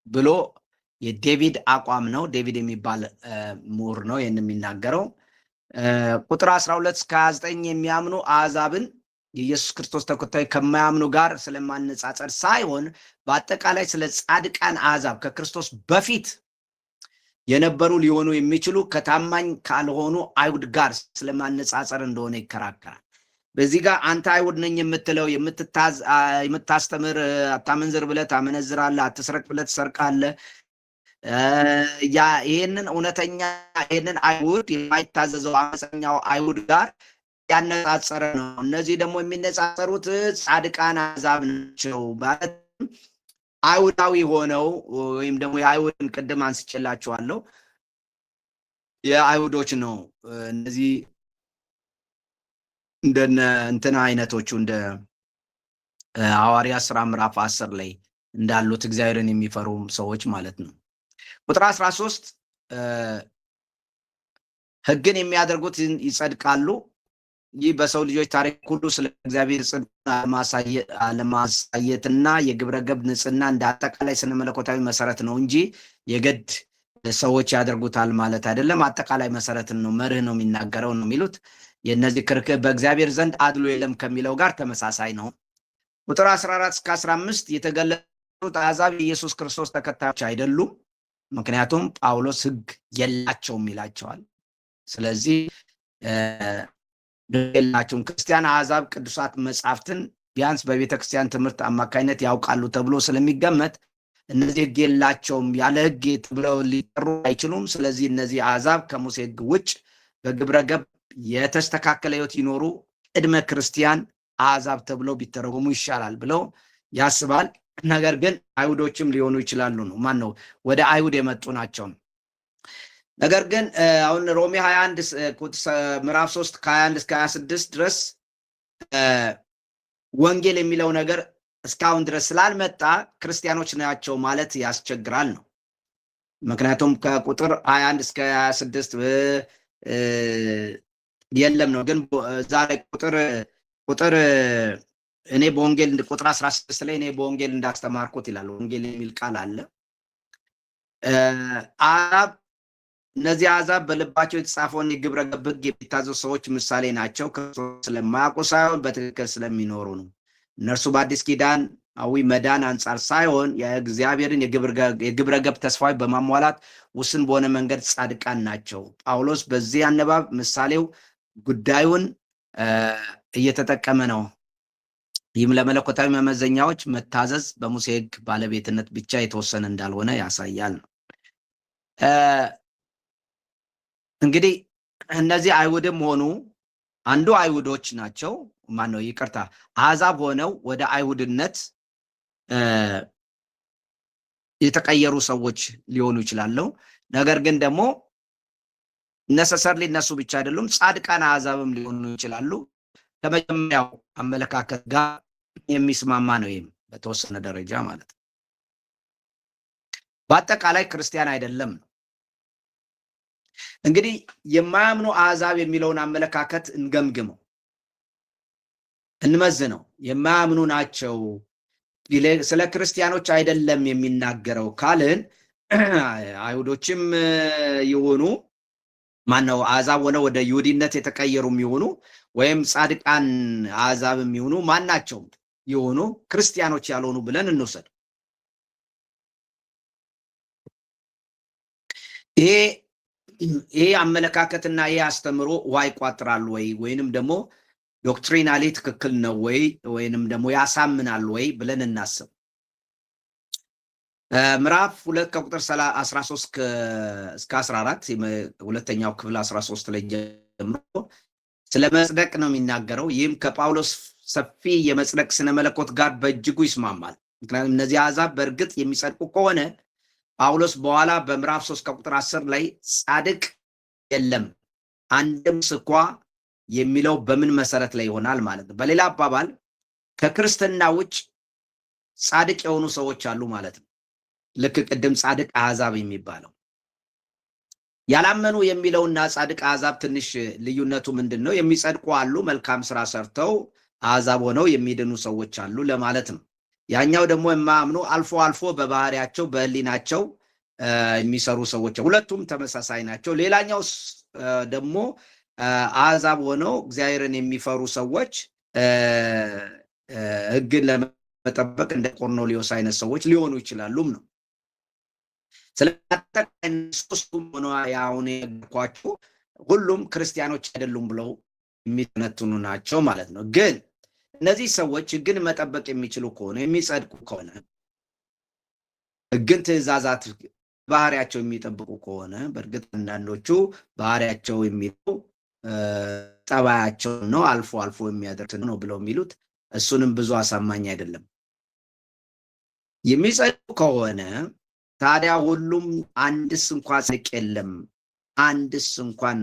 ብሎ የዴቪድ አቋም ነው። ዴቪድ የሚባል ምሁር ነው ይህን የሚናገረው። ቁጥር 12 እስከ 29 የሚያምኑ አሕዛብን የኢየሱስ ክርስቶስ ተከታይ ከማያምኑ ጋር ስለማነጻጸር ሳይሆን በአጠቃላይ ስለ ጻድቃን አሕዛብ ከክርስቶስ በፊት የነበሩ ሊሆኑ የሚችሉ ከታማኝ ካልሆኑ አይሁድ ጋር ስለማነጻጸር እንደሆነ ይከራከራል። በዚህ ጋር አንተ አይሁድ ነኝ የምትለው የምታስተምር አታመንዝር ብለህ ታመነዝራለህ፣ አትስረቅ ብለህ ትሰርቃለህ። ይህንን እውነተኛ ይህንን አይሁድ የማይታዘዘው አመፀኛው አይሁድ ጋር ያነጻጸረ ነው። እነዚህ ደግሞ የሚነጻጸሩት ጻድቃን አሕዛብ ናቸው ማለት አይሁዳዊ ሆነው ወይም ደግሞ የአይሁድን ቅድም አንስቼላችኋለሁ የአይሁዶች ነው። እነዚህ እንደነ እንትና አይነቶቹ እንደ ሐዋርያት ሥራ ምዕራፍ 10 ላይ እንዳሉት እግዚአብሔርን የሚፈሩ ሰዎች ማለት ነው። ቁጥር 13 ሕግን የሚያደርጉት ይጸድቃሉ። ይህ በሰው ልጆች ታሪክ ሁሉ ስለ እግዚአብሔር ጽድቅ አለማሳየትና የግብረ ገብ ንጽሕና እንደ አጠቃላይ ስነ መለኮታዊ መሰረት ነው እንጂ የግድ ሰዎች ያደርጉታል ማለት አይደለም። አጠቃላይ መሰረትን ነው፣ መርህ ነው የሚናገረው ነው የሚሉት። የእነዚህ ክርክር በእግዚአብሔር ዘንድ አድሎ የለም ከሚለው ጋር ተመሳሳይ ነው። ቁጥር 14 እስከ 15 የተገለጹት አሕዛብ የኢየሱስ ክርስቶስ ተከታዮች አይደሉም፣ ምክንያቱም ጳውሎስ ሕግ የላቸውም ይላቸዋል። ስለዚህ የላቸውም። ክርስቲያን አሕዛብ ቅዱሳት መጻሕፍትን ቢያንስ በቤተ ክርስቲያን ትምህርት አማካኝነት ያውቃሉ ተብሎ ስለሚገመት እነዚህ ሕግ የላቸውም፣ ያለ ሕግ ብለው ሊጠሩ አይችሉም። ስለዚህ እነዚህ አሕዛብ ከሙሴ ሕግ ውጭ በግብረ ገብ የተስተካከለ ሕይወት ይኖሩ ቅድመ ክርስቲያን አሕዛብ ተብለው ቢተረጉሙ ይሻላል ብለው ያስባል። ነገር ግን አይሁዶችም ሊሆኑ ይችላሉ ነው። ማን ነው ወደ አይሁድ የመጡ ናቸው። ነገር ግን አሁን ሮሜ 21 ምዕራፍ 3 ከ21 እስከ 26 ድረስ ወንጌል የሚለው ነገር እስካሁን ድረስ ስላልመጣ ክርስቲያኖች ናቸው ማለት ያስቸግራል ነው። ምክንያቱም ከቁጥር 21 እስከ 26 የለም ነው። ግን ዛሬ ቁጥር እኔ በወንጌል ቁጥር 16 ላይ እኔ በወንጌል እንዳስተማርኩት ይላል። ወንጌል የሚል ቃል አለ። እነዚህ አሕዛብ በልባቸው የተጻፈውን የግብረ ገብ ሕግ የሚታዘዙ ሰዎች ምሳሌ ናቸው። ክርስቶስ ስለማያውቁ ሳይሆን በትክክል ስለሚኖሩ ነው። እነርሱ በአዲስ ኪዳናዊ መዳን አንጻር ሳይሆን የእግዚአብሔርን የግብረ ገብ ተስፋዊ በማሟላት ውስን በሆነ መንገድ ጻድቃን ናቸው። ጳውሎስ በዚህ አነባብ ምሳሌው ጉዳዩን እየተጠቀመ ነው። ይህም ለመለኮታዊ መመዘኛዎች መታዘዝ በሙሴ ሕግ ባለቤትነት ብቻ የተወሰነ እንዳልሆነ ያሳያል ነው። እንግዲህ እነዚህ አይሁድም ሆኑ አንዱ አይሁዶች ናቸው። ማነው ይቅርታ፣ አሕዛብ ሆነው ወደ አይሁድነት የተቀየሩ ሰዎች ሊሆኑ ይችላሉ። ነገር ግን ደግሞ ነሰሰርሊ እነሱ ብቻ አይደሉም፣ ጻድቃን አሕዛብም ሊሆኑ ይችላሉ። ከመጀመሪያው አመለካከት ጋር የሚስማማ ነው። ይህም በተወሰነ ደረጃ ማለት ነው። በአጠቃላይ ክርስቲያን አይደለም ነው። እንግዲህ የማያምኑ አሕዛብ የሚለውን አመለካከት እንገምግመው፣ እንመዝነው። የማያምኑ ናቸው፣ ስለ ክርስቲያኖች አይደለም የሚናገረው ካልን አይሁዶችም ይሆኑ ማነው አሕዛብ ሆነው ወደ ይሁዲነት የተቀየሩ የሚሆኑ ወይም ጻድቃን አሕዛብ የሚሆኑ ማናቸው የሆኑ ክርስቲያኖች ያልሆኑ ብለን እንውሰድ። ይሄ አመለካከትና ይሄ አስተምሮ ውሃ ይቋጥራል ወይ ወይንም ደግሞ ዶክትሪናሊ ትክክል ነው ወይ ወይንም ደግሞ ያሳምናል ወይ ብለን እናስብ። ምዕራፍ 2 ከቁጥር 13 እስከ 14 ሁለተኛው ክፍል 13 ላይ ጀምሮ ስለ መጽደቅ ነው የሚናገረው። ይህም ከጳውሎስ ሰፊ የመጽደቅ ስነ መለኮት ጋር በእጅጉ ይስማማል። ምክንያቱም እነዚህ አሕዛብ በእርግጥ የሚጸድቁ ከሆነ ጳውሎስ በኋላ በምዕራፍ 3 ከቁጥር 10 ላይ ጻድቅ የለም አንድም ስኳ የሚለው በምን መሰረት ላይ ይሆናል ማለት ነው። በሌላ አባባል ከክርስትና ውጭ ጻድቅ የሆኑ ሰዎች አሉ ማለት ነው። ልክ ቅድም ጻድቅ አሕዛብ የሚባለው ያላመኑ የሚለውና ጻድቅ አሕዛብ ትንሽ ልዩነቱ ምንድን ነው? የሚጸድቁ አሉ፣ መልካም ስራ ሰርተው አሕዛብ ሆነው የሚድኑ ሰዎች አሉ ለማለት ነው። ያኛው ደግሞ የማያምኑ አልፎ አልፎ በባህሪያቸው በህሊናቸው የሚሰሩ ሰዎች፣ ሁለቱም ተመሳሳይ ናቸው። ሌላኛው ደግሞ አሕዛብ ሆነው እግዚአብሔርን የሚፈሩ ሰዎች ሕግን ለመጠበቅ እንደ ቆርኔሌዎስ አይነት ሰዎች ሊሆኑ ይችላሉም ነው። ስለአጠቃላይ ሶስቱም ሆነ አሁን የነገርኳችሁ ሁሉም ክርስቲያኖች አይደሉም ብለው የሚተነትኑ ናቸው ማለት ነው። ግን እነዚህ ሰዎች ሕግን መጠበቅ የሚችሉ ከሆነ የሚጸድቁ ከሆነ ሕግን ትእዛዛት ባህሪያቸው የሚጠብቁ ከሆነ በእርግጥ አንዳንዶቹ ባህሪያቸው የሚሉ ጠባያቸው ነው አልፎ አልፎ የሚያደርግ ነው ብለው የሚሉት እሱንም ብዙ አሳማኝ አይደለም። የሚጸድቁ ከሆነ ታዲያ ሁሉም አንድስ እንኳን ጻድቅ የለም አንድስ እንኳን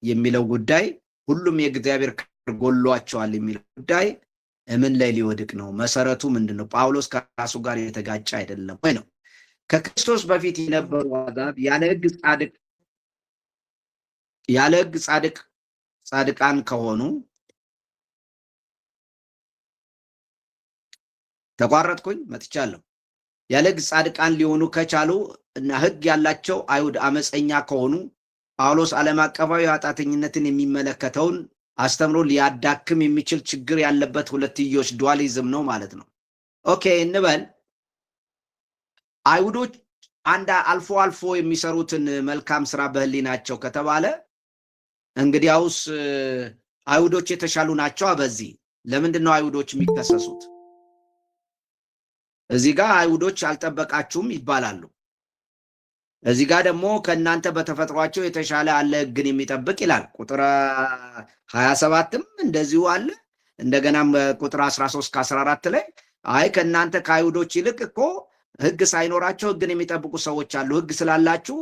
የሚለው ጉዳይ ሁሉም የእግዚአብሔር ክብር ጎሏቸዋል የሚለው ጉዳይ ምን ላይ ሊወድቅ ነው? መሰረቱ ምንድነው? ጳውሎስ ከራሱ ጋር የተጋጨ አይደለም ወይ ነው? ከክርስቶስ በፊት የነበሩ አሕዛብ ያለ ሕግ ጻድቃን ከሆኑ ተቋረጥኩኝ መጥቻለሁ። ያለ ሕግ ጻድቃን ሊሆኑ ከቻሉ እና ሕግ ያላቸው አይሁድ አመፀኛ ከሆኑ ጳውሎስ ዓለም አቀፋዊ ኃጢአተኝነትን የሚመለከተውን አስተምሮ ሊያዳክም የሚችል ችግር ያለበት ሁለትዮሽ ዱዋሊዝም ነው ማለት ነው። ኦኬ እንበል አይሁዶች አንድ አልፎ አልፎ የሚሰሩትን መልካም ስራ በህሊናቸው ከተባለ እንግዲያውስ አይሁዶች የተሻሉ ናቸው። በዚህ ለምንድን ነው አይሁዶች የሚከሰሱት? እዚህ ጋር አይሁዶች አልጠበቃችሁም ይባላሉ። እዚህ ጋር ደግሞ ከእናንተ በተፈጥሯቸው የተሻለ አለ ሕግን የሚጠብቅ ይላል። ቁጥር 27ም እንደዚሁ አለ። እንደገናም ቁጥር 13 ከ14 ላይ አይ ከእናንተ ከአይሁዶች ይልቅ እኮ ሕግ ሳይኖራቸው ሕግን የሚጠብቁ ሰዎች አሉ፣ ሕግ ስላላችሁ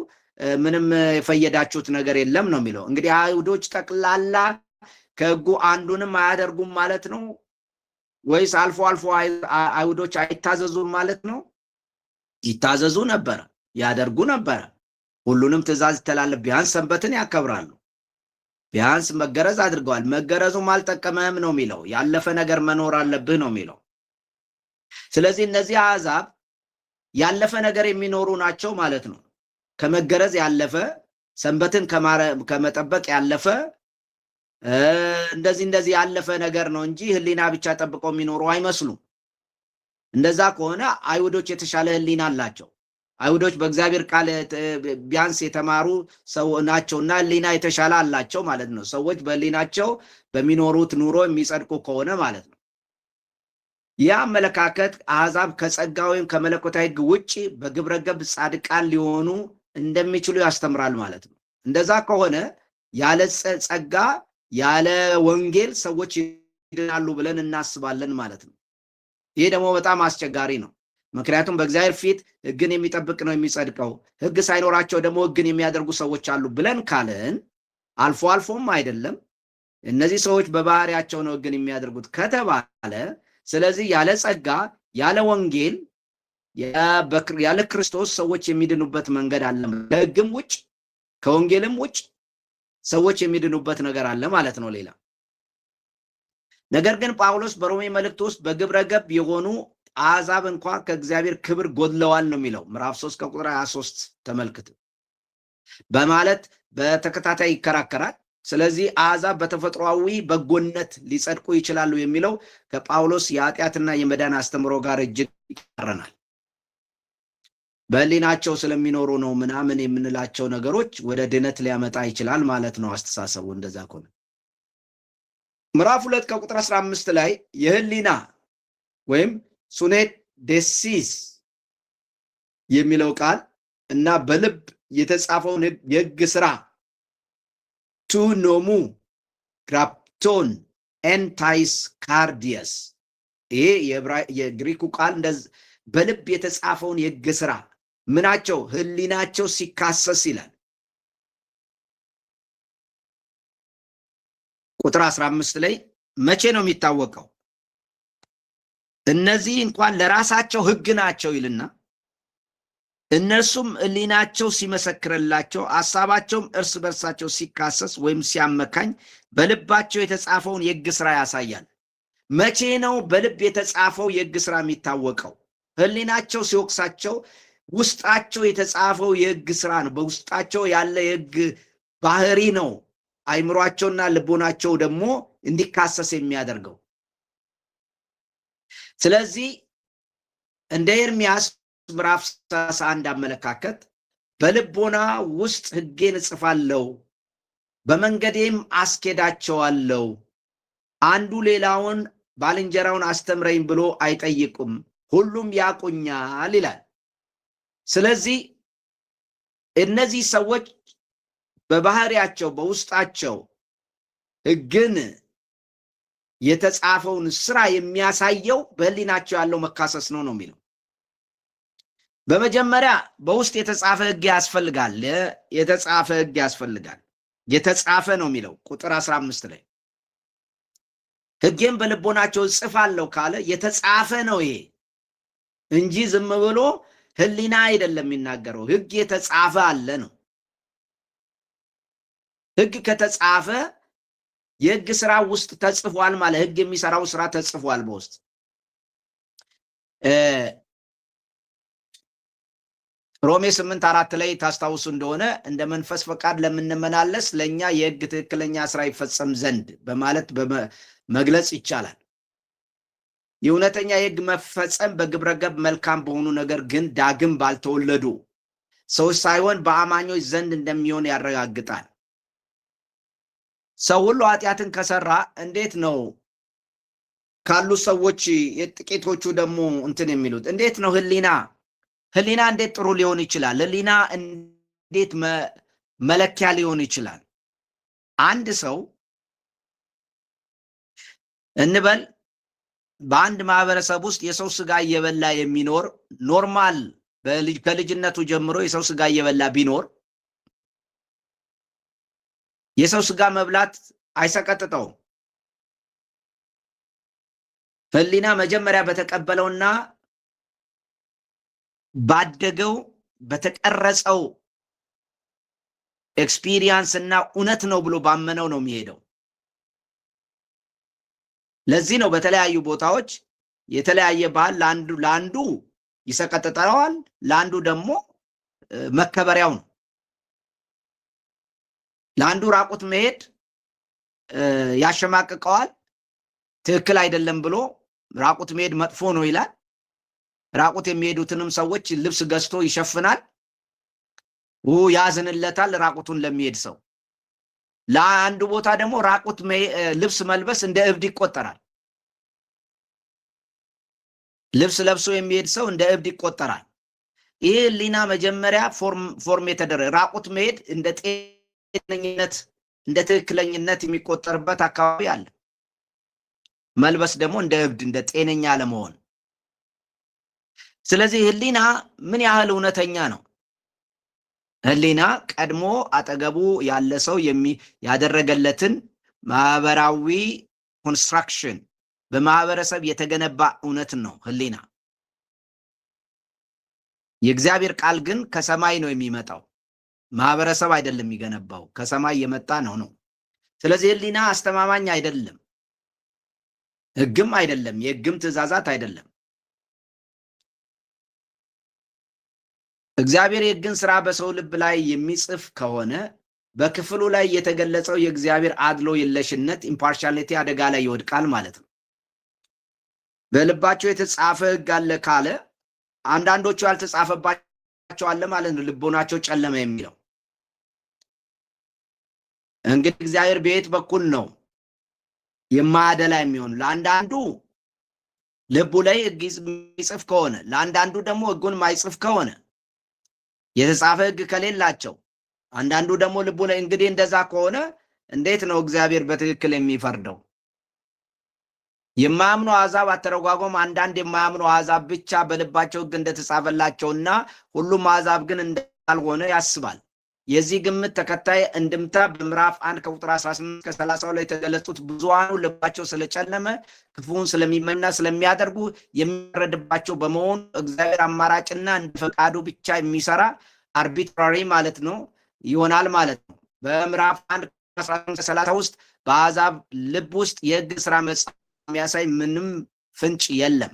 ምንም የፈየዳችሁት ነገር የለም ነው የሚለው። እንግዲህ አይሁዶች ጠቅላላ ከሕጉ አንዱንም አያደርጉም ማለት ነው ወይስ አልፎ አልፎ አይሁዶች አይታዘዙም ማለት ነው? ይታዘዙ ነበረ፣ ያደርጉ ነበረ፣ ሁሉንም ትእዛዝ ይተላለፍ፣ ቢያንስ ሰንበትን ያከብራሉ፣ ቢያንስ መገረዝ አድርገዋል። መገረዙም አልጠቀመህም ነው የሚለው። ያለፈ ነገር መኖር አለብህ ነው የሚለው። ስለዚህ እነዚህ አሕዛብ ያለፈ ነገር የሚኖሩ ናቸው ማለት ነው። ከመገረዝ ያለፈ ሰንበትን ከመጠበቅ ያለፈ እንደዚህ ያለፈ ነገር ነው እንጂ ህሊና ብቻ ጠብቀው የሚኖሩ አይመስሉም። እንደዛ ከሆነ አይሁዶች የተሻለ ህሊና አላቸው። አይሁዶች በእግዚአብሔር ቃል ቢያንስ የተማሩ ሰው ናቸውና ህሊና የተሻለ አላቸው ማለት ነው። ሰዎች በህሊናቸው በሚኖሩት ኑሮ የሚጸድቁ ከሆነ ማለት ነው። ይህ አመለካከት አሕዛብ ከጸጋ ወይም ከመለኮታዊ ሕግ ውጭ በግብረ ገብ ጻድቃን ሊሆኑ እንደሚችሉ ያስተምራል ማለት ነው። እንደዛ ከሆነ ያለ ጸጋ ያለ ወንጌል ሰዎች ይድናሉ ብለን እናስባለን ማለት ነው። ይሄ ደግሞ በጣም አስቸጋሪ ነው። ምክንያቱም በእግዚአብሔር ፊት ሕግን የሚጠብቅ ነው የሚጸድቀው፣ ሕግ ሳይኖራቸው ደግሞ ሕግን የሚያደርጉ ሰዎች አሉ ብለን ካለን አልፎ አልፎም አይደለም እነዚህ ሰዎች በባህሪያቸው ነው ሕግን የሚያደርጉት ከተባለ፣ ስለዚህ ያለ ጸጋ ያለ ወንጌል ያለ ክርስቶስ ሰዎች የሚድኑበት መንገድ አለ። ከሕግም ውጭ ከወንጌልም ውጭ ሰዎች የሚድኑበት ነገር አለ ማለት ነው። ሌላ ነገር ግን ጳውሎስ በሮሜ መልእክት ውስጥ በግብረ ገብ የሆኑ አሕዛብ እንኳን ከእግዚአብሔር ክብር ጎድለዋል ነው የሚለው። ምዕራፍ 3 ከቁጥር 23 ተመልክቱ። በማለት በተከታታይ ይከራከራል። ስለዚህ አሕዛብ በተፈጥሯዊ በጎነት ሊጸድቁ ይችላሉ የሚለው ከጳውሎስ የኃጢአትና የመዳን አስተምሮ ጋር እጅግ ይቃረናል። በሕሊናቸው ስለሚኖሩ ነው ምናምን የምንላቸው ነገሮች ወደ ድነት ሊያመጣ ይችላል ማለት ነው አስተሳሰቡ እንደዛ ከሆነ። ምዕራፍ 2 ከቁጥር 15 ላይ የሕሊና ወይም ሱኔት ዴሲስ የሚለው ቃል እና በልብ የተጻፈውን የሕግ ስራ ቱ ኖሙ ግራፕቶን ኤንታይስ ካርዲየስ፣ ይሄ የግሪኩ ቃል በልብ የተጻፈውን የሕግ ስራ ምናቸው ሕሊናቸው ሲካሰስ ይላል። ቁጥር 15 ላይ መቼ ነው የሚታወቀው? እነዚህ እንኳን ለራሳቸው ሕግ ናቸው ይልና እነርሱም ሕሊናቸው ሲመሰክርላቸው ሐሳባቸውም እርስ በርሳቸው ሲካሰስ ወይም ሲያመካኝ በልባቸው የተጻፈውን የሕግ ስራ ያሳያል። መቼ ነው በልብ የተጻፈው የሕግ ስራ የሚታወቀው? ሕሊናቸው ሲወቅሳቸው ውስጣቸው የተጻፈው የሕግ ስራ ነው። በውስጣቸው ያለ የሕግ ባህሪ ነው አይምሯቸውና ልቦናቸው ደግሞ እንዲካሰስ የሚያደርገው። ስለዚህ እንደ ኤርምያስ ምዕራፍ 31 አመለካከት በልቦና ውስጥ ሕጌን እጽፋለሁ፣ በመንገዴም አስኬዳቸዋለሁ፣ አንዱ ሌላውን ባልንጀራውን አስተምረኝ ብሎ አይጠይቁም፣ ሁሉም ያቁኛል ይላል። ስለዚህ እነዚህ ሰዎች በባህሪያቸው በውስጣቸው ሕግን የተጻፈውን ስራ የሚያሳየው በሕሊናቸው ያለው መካሰስ ነው የሚለው። በመጀመሪያ በውስጥ የተጻፈ ሕግ ያስፈልጋል። የተጻፈ ሕግ ያስፈልጋል። የተጻፈ ነው የሚለው ቁጥር 15 ላይ ሕጌን በልቦናቸው እጽፋለሁ ካለ የተጻፈ ነው ይሄ እንጂ ዝም ብሎ ሕሊና አይደለም የሚናገረው። ሕግ የተጻፈ አለ ነው። ሕግ ከተጻፈ የሕግ ስራ ውስጥ ተጽፏል ማለት ሕግ የሚሰራው ስራ ተጽፏል በውስጥ። ሮሜ 8:4 ላይ ታስታውሱ እንደሆነ እንደ መንፈስ ፈቃድ ለምንመላለስ ለእኛ የሕግ ትክክለኛ ስራ ይፈጸም ዘንድ በማለት መግለጽ ይቻላል። የእውነተኛ የሕግ መፈጸም በግብረ ገብ መልካም በሆኑ ነገር ግን ዳግም ባልተወለዱ ሰዎች ሳይሆን በአማኞች ዘንድ እንደሚሆን ያረጋግጣል። ሰው ሁሉ ኃጢአትን ከሰራ እንዴት ነው ካሉ ሰዎች የጥቂቶቹ ደግሞ እንትን የሚሉት? እንዴት ነው ሕሊና እንዴት ጥሩ ሊሆን ይችላል? ሕሊና እንዴት መለኪያ ሊሆን ይችላል? አንድ ሰው እንበል በአንድ ማህበረሰብ ውስጥ የሰው ስጋ እየበላ የሚኖር ኖርማል ከልጅነቱ ጀምሮ የሰው ስጋ እየበላ ቢኖር የሰው ስጋ መብላት አይሰቀጥጠውም። ሕሊና መጀመሪያ በተቀበለውና ባደገው በተቀረጸው ኤክስፒሪየንስ እና እውነት ነው ብሎ ባመነው ነው የሚሄደው። ለዚህ ነው በተለያዩ ቦታዎች የተለያየ ባህል ለአንዱ ይሰቀጥጠዋል፣ ለአንዱ ደግሞ መከበሪያው ነው። ለአንዱ ራቁት መሄድ ያሸማቅቀዋል፣ ትክክል አይደለም ብሎ ራቁት መሄድ መጥፎ ነው ይላል። ራቁት የሚሄዱትንም ሰዎች ልብስ ገዝቶ ይሸፍናል፣ ያዝንለታል ራቁቱን ለሚሄድ ሰው። ለአንዱ ቦታ ደግሞ ራቁት ልብስ መልበስ እንደ እብድ ይቆጠራል። ልብስ ለብሶ የሚሄድ ሰው እንደ እብድ ይቆጠራል። ይህ ሕሊና መጀመሪያ ፎርም የተደረገ ራቁት መሄድ እንደ ጤነኝነት እንደ ትክክለኝነት የሚቆጠርበት አካባቢ አለ። መልበስ ደግሞ እንደ እብድ እንደ ጤነኛ አለመሆን። ስለዚህ ሕሊና ምን ያህል እውነተኛ ነው? ሕሊና ቀድሞ አጠገቡ ያለ ሰው ያደረገለትን ማህበራዊ ኮንስትራክሽን በማህበረሰብ የተገነባ እውነት ነው ሕሊና። የእግዚአብሔር ቃል ግን ከሰማይ ነው የሚመጣው፣ ማህበረሰብ አይደለም የሚገነባው፣ ከሰማይ የመጣ ነው። ስለዚህ ሕሊና አስተማማኝ አይደለም፣ ሕግም አይደለም፣ የሕግም ትእዛዛት አይደለም። እግዚአብሔር የሕግን ስራ በሰው ልብ ላይ የሚጽፍ ከሆነ በክፍሉ ላይ የተገለጸው የእግዚአብሔር አድሎ የለሽነት ኢምፓርሻሊቲ አደጋ ላይ ይወድቃል ማለት ነው። በልባቸው የተጻፈ ሕግ አለ ካለ አንዳንዶቹ ያልተጻፈባቸው አለ ማለት ነው። ልቦናቸው ጨለመ የሚለው እንግዲህ እግዚአብሔር በየት በኩል ነው የማያደላ የሚሆን? ለአንዳንዱ ልቡ ላይ ሕግ የሚጽፍ ከሆነ ለአንዳንዱ ደግሞ ሕጉን ማይጽፍ ከሆነ የተጻፈ ሕግ ከሌላቸው አንዳንዱ ደግሞ ልቡ ላይ እንግዲህ እንደዛ ከሆነ እንዴት ነው እግዚአብሔር በትክክል የሚፈርደው? የማያምኑ አሕዛብ አተረጓጎም አንዳንድ የማያምኑ አሕዛብ ብቻ በልባቸው ሕግ እንደተጻፈላቸውና ሁሉም አሕዛብ ግን እንዳልሆነ ያስባል። የዚህ ግምት ተከታይ እንድምታ በምዕራፍ 1 ከቁጥር 18 ከ32 የተገለጹት ብዙሃኑ ልባቸው ስለጨለመ ክፉውን ስለሚመኙና ስለሚያደርጉ የሚፈረድባቸው በመሆኑ እግዚአብሔር አማራጭና እንደ ፈቃዱ ብቻ የሚሰራ አርቢትራሪ ማለት ነው ይሆናል ማለት ነው። በምዕራፍ 1 ከ18 ውስጥ በአሕዛብ ልብ ውስጥ የሕግ ስራ መጽሐፍ የሚያሳይ ምንም ፍንጭ የለም።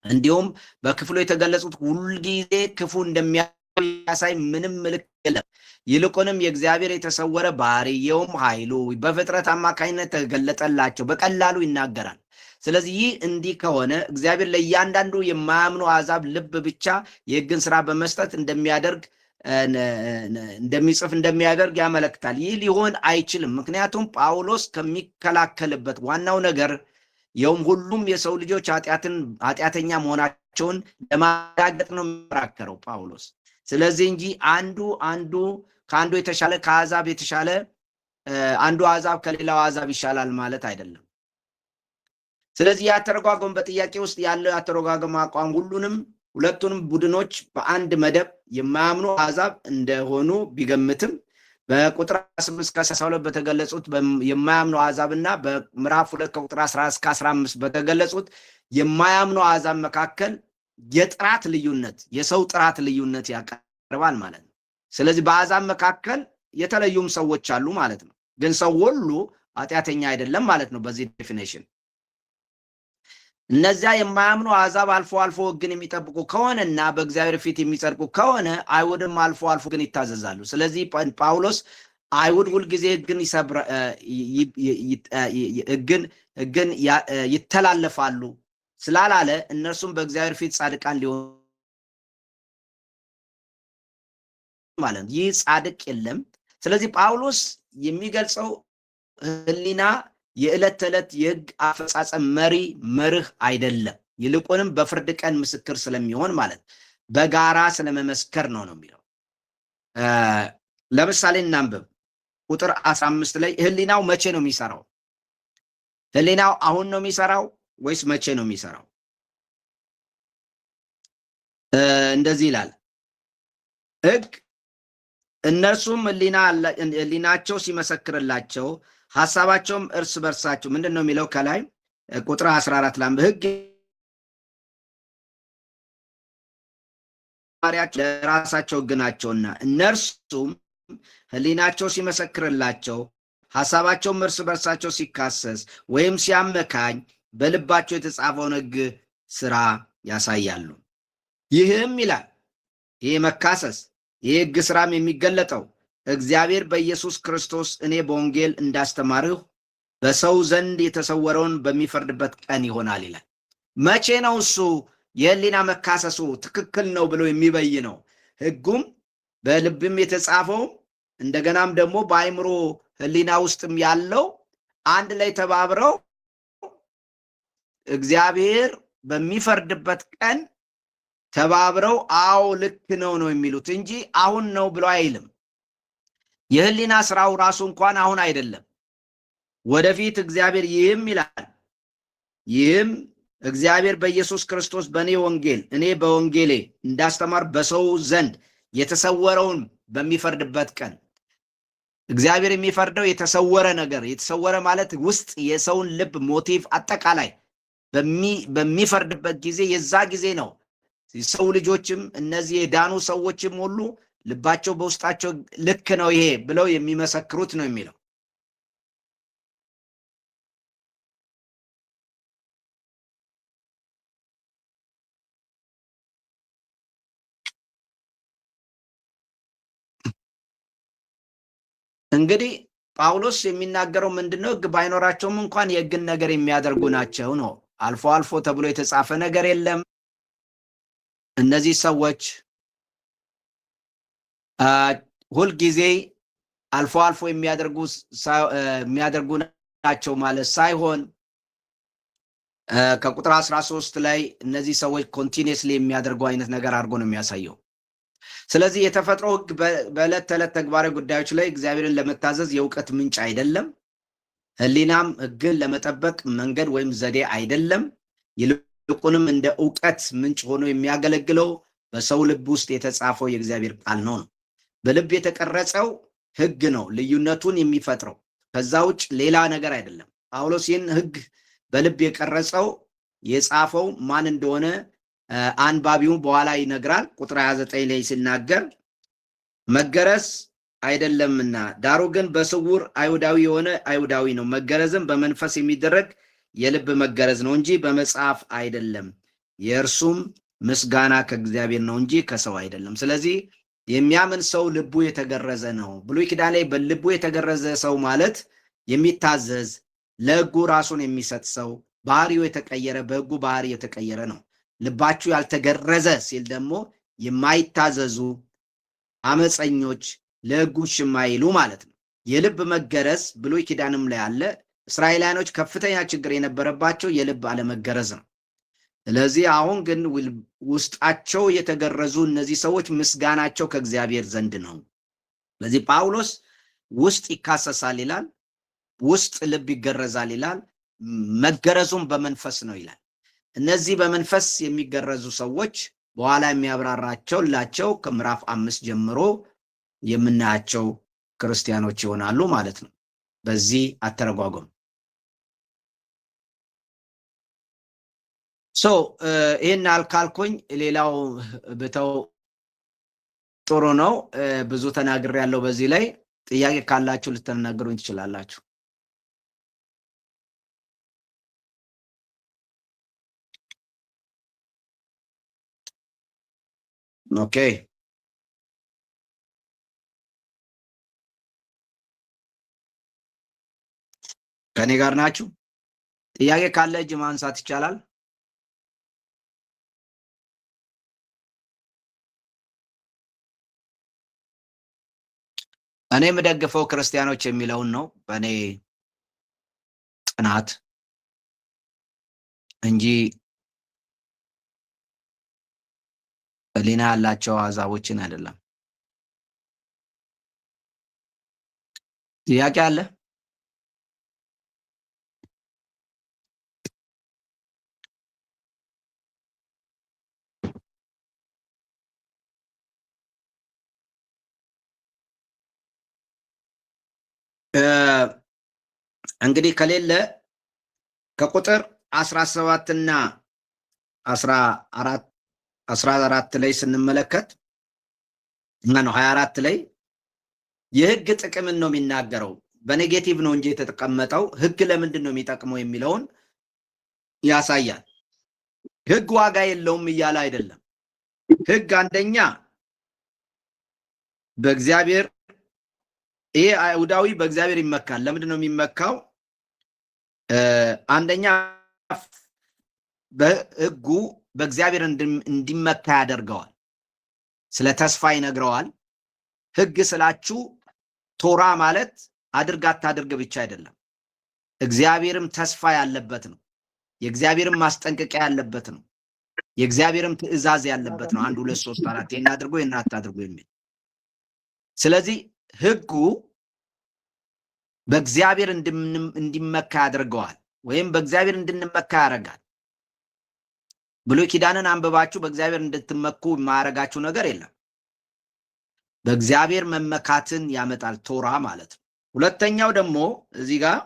እንዲሁም በክፍሉ የተገለጹት ሁልጊዜ ክፉ እንደሚያሳይ ምንም ምልክት የለም። ይልቁንም የእግዚአብሔር የተሰወረ ባህሪ ይኸውም ኃይሉ በፍጥረት አማካኝነት ተገለጠላቸው በቀላሉ ይናገራል። ስለዚህ ይህ እንዲህ ከሆነ እግዚአብሔር ለእያንዳንዱ የማያምኑ አሕዛብ ልብ ብቻ የሕግን ስራ በመስጠት እንደሚጽፍ እንደሚያደርግ ያመለክታል። ይህ ሊሆን አይችልም። ምክንያቱም ጳውሎስ ከሚከላከልበት ዋናው ነገር ይኸውም ሁሉም የሰው ልጆች ኃጢአተኛ መሆናቸውን ለማረጋገጥ ነው የሚከራከረው ጳውሎስ። ስለዚህ እንጂ አንዱ ከአንዱ የተሻለ ከአሕዛብ የተሻለ አንዱ አሕዛብ ከሌላው አሕዛብ ይሻላል ማለት አይደለም። ስለዚህ የአተረጓጎም በጥያቄ ውስጥ ያለው የአተረጓጎም አቋም ሁለቱንም ቡድኖች በአንድ መደብ የማያምኑ አሕዛብ እንደሆኑ ቢገምትም በቁጥር 18-12 በተገለጹት የማያምኑ አሕዛብ እና በምዕራፍ 2 ከቁጥር 11-15 በተገለጹት የማያምኑ አሕዛብ መካከል የጥራት ልዩነት የሰው ጥራት ልዩነት ያቀርባል ማለት ነው። ስለዚህ በአሕዛብ መካከል የተለዩም ሰዎች አሉ ማለት ነው። ግን ሰው ሁሉ ኃጢአተኛ አይደለም ማለት ነው በዚህ ዴፊኔሽን። እነዚያ የማያምኑ አሕዛብ አልፎ አልፎ ሕግን የሚጠብቁ ከሆነና በእግዚአብሔር ፊት የሚጸድቁ ከሆነ አይሁድም አልፎ አልፎ ግን ይታዘዛሉ። ስለዚህ ጳውሎስ አይሁድ ሁልጊዜ ሕግን ይተላለፋሉ ስላላለ እነርሱም በእግዚአብሔር ፊት ጻድቃን ሊሆኑ ማለት ነው። ይህ ጻድቅ የለም። ስለዚህ ጳውሎስ የሚገልጸው ሕሊና የዕለት ተዕለት የሕግ አፈጻጸም መርህ አይደለም። ይልቁንም በፍርድ ቀን ምስክር ስለሚሆን ማለት በጋራ ስለመመስከር ነው የሚለው። ለምሳሌ እናንብብ። ቁጥር 15 ላይ ሕሊናው መቼ ነው የሚሰራው? ሕሊናው አሁን ነው የሚሰራው ወይስ መቼ ነው የሚሰራው? እንደዚህ ይላል ሕግ እነርሱም ሕሊናቸው ሲመሰክርላቸው ሐሳባቸውም እርስ በርሳቸው ምንድን ነው የሚለው? ከላይ ቁጥር 14 ላይ ሕግ ለራሳቸው ሕግ ናቸውና እነርሱም ሕሊናቸው ሲመሰክርላቸው ሐሳባቸውም እርስ በርሳቸው ሲካሰስ ወይም ሲያመካኝ በልባቸው የተጻፈውን ሕግ ስራ ያሳያሉ። ይህም ይላል ይህ መካሰስ ይህ ሕግ ስራም የሚገለጠው እግዚአብሔር በኢየሱስ ክርስቶስ እኔ በወንጌል እንዳስተማርሁ በሰው ዘንድ የተሰወረውን በሚፈርድበት ቀን ይሆናል ይላል። መቼ ነው እሱ የሕሊና መካሰሱ ትክክል ነው ብሎ የሚበይነው? ሕጉም በልብም የተጻፈው እንደገናም ደግሞ በአእምሮ ሕሊና ውስጥም ያለው አንድ ላይ ተባብረው እግዚአብሔር በሚፈርድበት ቀን ተባብረው አዎ ልክ ነው የሚሉት እንጂ አሁን ነው ብሎ አይልም። የሕሊና ስራው ራሱ እንኳን አሁን አይደለም፣ ወደፊት እግዚአብሔር ይህም ይላል። ይህም እግዚአብሔር በኢየሱስ ክርስቶስ በእኔ ወንጌል እኔ በወንጌሌ እንዳስተማር በሰው ዘንድ የተሰወረውን በሚፈርድበት ቀን እግዚአብሔር የሚፈርደው የተሰወረ ነገር የተሰወረ ማለት ውስጥ የሰውን ልብ ሞቲቭ አጠቃላይ በሚፈርድበት ጊዜ የዛ ጊዜ ነው ሰው ልጆችም እነዚህ የዳኑ ሰዎችም ሁሉ ልባቸው በውስጣቸው ልክ ነው ይሄ ብለው የሚመሰክሩት ነው የሚለው። እንግዲህ ጳውሎስ የሚናገረው ምንድነው? ሕግ ባይኖራቸውም እንኳን የሕግን ነገር የሚያደርጉ ናቸው ነው። አልፎ አልፎ ተብሎ የተጻፈ ነገር የለም። እነዚህ ሰዎች ሁልጊዜ አልፎ አልፎ የሚያደርጉ ናቸው ማለት ሳይሆን ከቁጥር 13 ላይ እነዚህ ሰዎች ኮንቲኒየስሊ የሚያደርጉ አይነት ነገር አድርጎ ነው የሚያሳየው። ስለዚህ የተፈጥሮ ሕግ በዕለት ተዕለት ተግባራዊ ጉዳዮች ላይ እግዚአብሔርን ለመታዘዝ የእውቀት ምንጭ አይደለም። ሕሊናም ሕግን ለመጠበቅ መንገድ ወይም ዘዴ አይደለም። ይልቁንም እንደ እውቀት ምንጭ ሆኖ የሚያገለግለው በሰው ልብ ውስጥ የተጻፈው የእግዚአብሔር ቃል ነው። በልብ የተቀረጸው ሕግ ነው ልዩነቱን የሚፈጥረው፣ ከዛ ውጭ ሌላ ነገር አይደለም። ጳውሎስ ይህን ሕግ በልብ የቀረጸው የጻፈው ማን እንደሆነ አንባቢው በኋላ ይነግራል። ቁጥር 29 ላይ ሲናገር መገረዝ አይደለምና ዳሩ ግን በስውር አይሁዳዊ የሆነ አይሁዳዊ ነው፣ መገረዝም በመንፈስ የሚደረግ የልብ መገረዝ ነው እንጂ በመጽሐፍ አይደለም፣ የእርሱም ምስጋና ከእግዚአብሔር ነው እንጂ ከሰው አይደለም። ስለዚህ የሚያምን ሰው ልቡ የተገረዘ ነው። ብሉይ ኪዳን ላይ በልቡ የተገረዘ ሰው ማለት የሚታዘዝ ለሕጉ ራሱን የሚሰጥ ሰው፣ ባህሪው የተቀየረ፣ በሕጉ ባህሪ የተቀየረ ነው። ልባችሁ ያልተገረዘ ሲል ደግሞ የማይታዘዙ አመፀኞች፣ ለሕጉ የማይሉ ማለት ነው። የልብ መገረዝ ብሉይ ኪዳንም ላይ አለ። እስራኤላውያኖች ከፍተኛ ችግር የነበረባቸው የልብ አለመገረዝ ነው። ስለዚህ አሁን ግን ውስጣቸው የተገረዙ እነዚህ ሰዎች ምስጋናቸው ከእግዚአብሔር ዘንድ ነው። ስለዚህ ጳውሎስ ውስጥ ይካሰሳል ይላል፣ ውስጥ ልብ ይገረዛል ይላል፣ መገረዙም በመንፈስ ነው ይላል። እነዚህ በመንፈስ የሚገረዙ ሰዎች በኋላ የሚያብራራቸው ላቸው ከምዕራፍ 5 ጀምሮ የምናያቸው ክርስቲያኖች ይሆናሉ ማለት ነው። በዚህ አተረጓጎም ይህን አልካልኩኝ ሌላው ብተው ጥሩ ነው። ብዙ ተናግሬያለሁ። በዚህ ላይ ጥያቄ ካላችሁ ልትናገሩኝ ትችላላችሁ። ኦኬ ከኔ ጋር ናችሁ? ጥያቄ ካለ እጅ ማንሳት ይቻላል። እኔ የምደግፈው ክርስቲያኖች የሚለውን ነው በእኔ ጥናት እንጂ ሕሊና ያላቸው አሕዛቦችን አይደለም። ጥያቄ አለ? እንግዲህ ከሌለ ከቁጥር 17 እና 14 ላይ ስንመለከት ነው 24 ላይ የሕግ ጥቅምን ነው የሚናገረው። በኔጌቲቭ ነው እንጂ የተቀመጠው ሕግ ለምንድን ነው የሚጠቅመው የሚለውን ያሳያል። ሕግ ዋጋ የለውም እያለ አይደለም። ሕግ አንደኛ በእግዚአብሔር ይሄ አይሁዳዊ በእግዚአብሔር ይመካል። ለምንድን ነው የሚመካው? አንደኛ በሕጉ በእግዚአብሔር እንዲመካ ያደርገዋል። ስለ ተስፋ ይነግረዋል። ሕግ ስላችሁ ቶራ ማለት አድርግ አታድርግ ብቻ አይደለም። እግዚአብሔርም ተስፋ ያለበት ነው። የእግዚአብሔርም ማስጠንቀቂያ ያለበት ነው። የእግዚአብሔርም ትእዛዝ ያለበት ነው። 1 2 3 4 ይሄን አድርጎ ይሄን አታድርጉ የሚል። ስለዚህ ሕጉ በእግዚአብሔር እንዲመካ ያደርገዋል፣ ወይም በእግዚአብሔር እንድንመካ ያደርጋል። ብሉይ ኪዳንን አንብባችሁ በእግዚአብሔር እንድትመኩ የማያደርጋችሁ ነገር የለም። በእግዚአብሔር መመካትን ያመጣል ቶራ ማለት ነው። ሁለተኛው ደግሞ እዚህ ጋር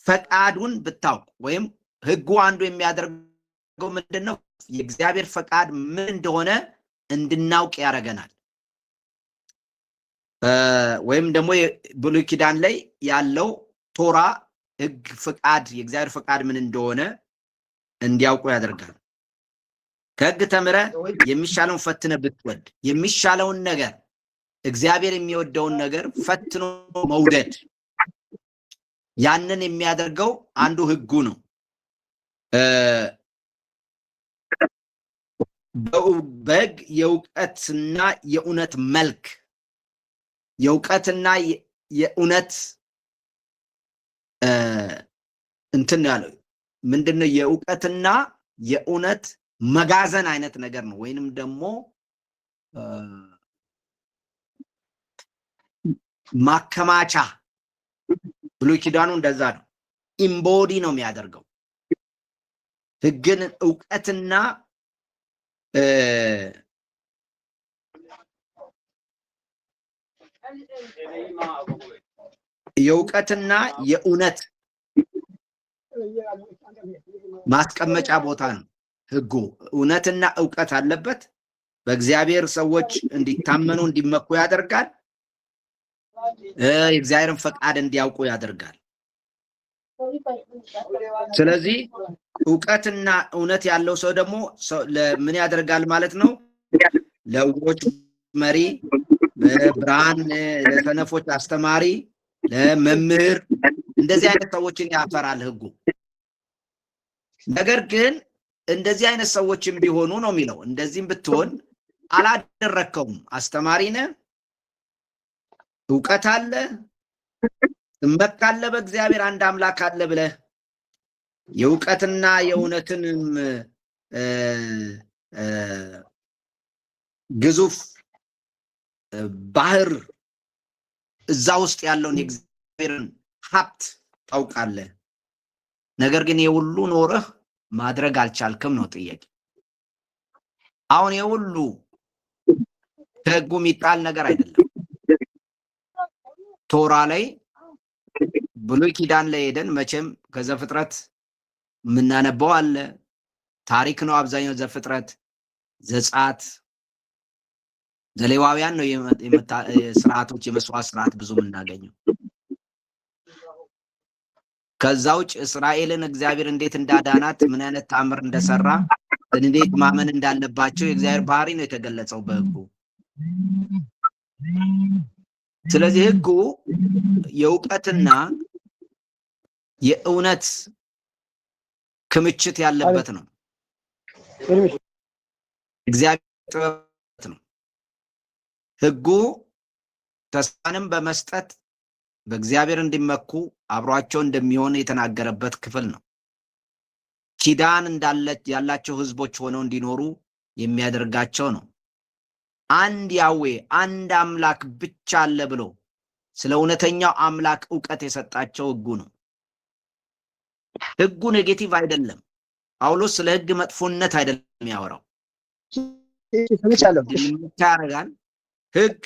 ፈቃዱን ብታውቅ ወይም ሕጉ አንዱ የሚያደርገው ምንድነው? የእግዚአብሔር ፈቃድ ምን እንደሆነ እንድናውቅ ያደርገናል። ወይም ደግሞ ብሉይ ኪዳን ላይ ያለው ቶራ ሕግ ፈቃድ የእግዚአብሔር ፈቃድ ምን እንደሆነ እንዲያውቁ ያደርጋል። ከሕግ ተምረ የሚሻለውን ፈትነ ብትወድ የሚሻለውን ነገር እግዚአብሔር የሚወደውን ነገር ፈትኖ መውደድ ያንን የሚያደርገው አንዱ ህጉ ነው። በህግ የእውቀትና የእውነት መልክ የእውቀትና የእውነት እንትን ያለው ምንድነው? የእውቀትና የእውነት መጋዘን አይነት ነገር ነው። ወይንም ደግሞ ማከማቻ ብሉይ ኪዳኑ እንደዛ ነው። ኢምቦዲ ነው የሚያደርገው ህግን እውቀትና የእውቀትና የእውነት ማስቀመጫ ቦታ ነው ህጉ። እውነትና እውቀት አለበት። በእግዚአብሔር ሰዎች እንዲታመኑ እንዲመኩ ያደርጋል። የእግዚአብሔርን ፈቃድ እንዲያውቁ ያደርጋል። ስለዚህ እውቀትና እውነት ያለው ሰው ደግሞ ምን ያደርጋል ማለት ነው? ለዕውሮች መሪ፣ ብርሃን ለሰነፎች አስተማሪ፣ ለመምህር እንደዚህ አይነት ሰዎችን ያፈራል ህጉ። ነገር ግን እንደዚህ አይነት ሰዎችን ቢሆኑ ነው የሚለው። እንደዚህም ብትሆን አላደረከውም። አስተማሪ ነህ፣ እውቀት አለ፣ እመካለ በእግዚአብሔር አንድ አምላክ አለ ብለህ የእውቀትና የእውነትንም ግዙፍ ባህር እዛ ውስጥ ያለውን የእግዚአብሔርን ሀብት ታውቃለህ። ነገር ግን የሁሉ ኖረህ ማድረግ አልቻልክም ነው ጥያቄ። አሁን የሁሉ ከህጉ የሚጣል ነገር አይደለም። ቶራ ላይ ብሉይ ኪዳን ላይ ሄደን መቼም ከዘፍጥረት የምናነበው አለ። ታሪክ ነው አብዛኛው። ዘፍጥረት፣ ዘጸአት፣ ዘሌዋውያን ነው ስርዓቶች፣ የመስዋዕት ስርዓት ብዙ የምናገኘው። ከዛ ውጭ እስራኤልን እግዚአብሔር እንዴት እንዳዳናት፣ ምን አይነት ተአምር እንደሰራ፣ እንዴት ማመን እንዳለባቸው የእግዚአብሔር ባህሪ ነው የተገለጸው በህጉ። ስለዚህ ህጉ የእውቀትና የእውነት ክምችት ያለበት ነው። እግዚአብሔር ጥበብ ነው። ህጉ ተስፋንም በመስጠት በእግዚአብሔር እንዲመኩ አብሯቸው እንደሚሆን የተናገረበት ክፍል ነው። ኪዳን ያላቸው ህዝቦች ሆነው እንዲኖሩ የሚያደርጋቸው ነው። አንድ ያዌ አንድ አምላክ ብቻ አለ ብሎ ስለ እውነተኛው አምላክ እውቀት የሰጣቸው ህጉ ነው። ህጉ ኔጌቲቭ አይደለም። ጳውሎስ ስለ ህግ መጥፎነት አይደለም የሚያወራው። ያረጋል ህግ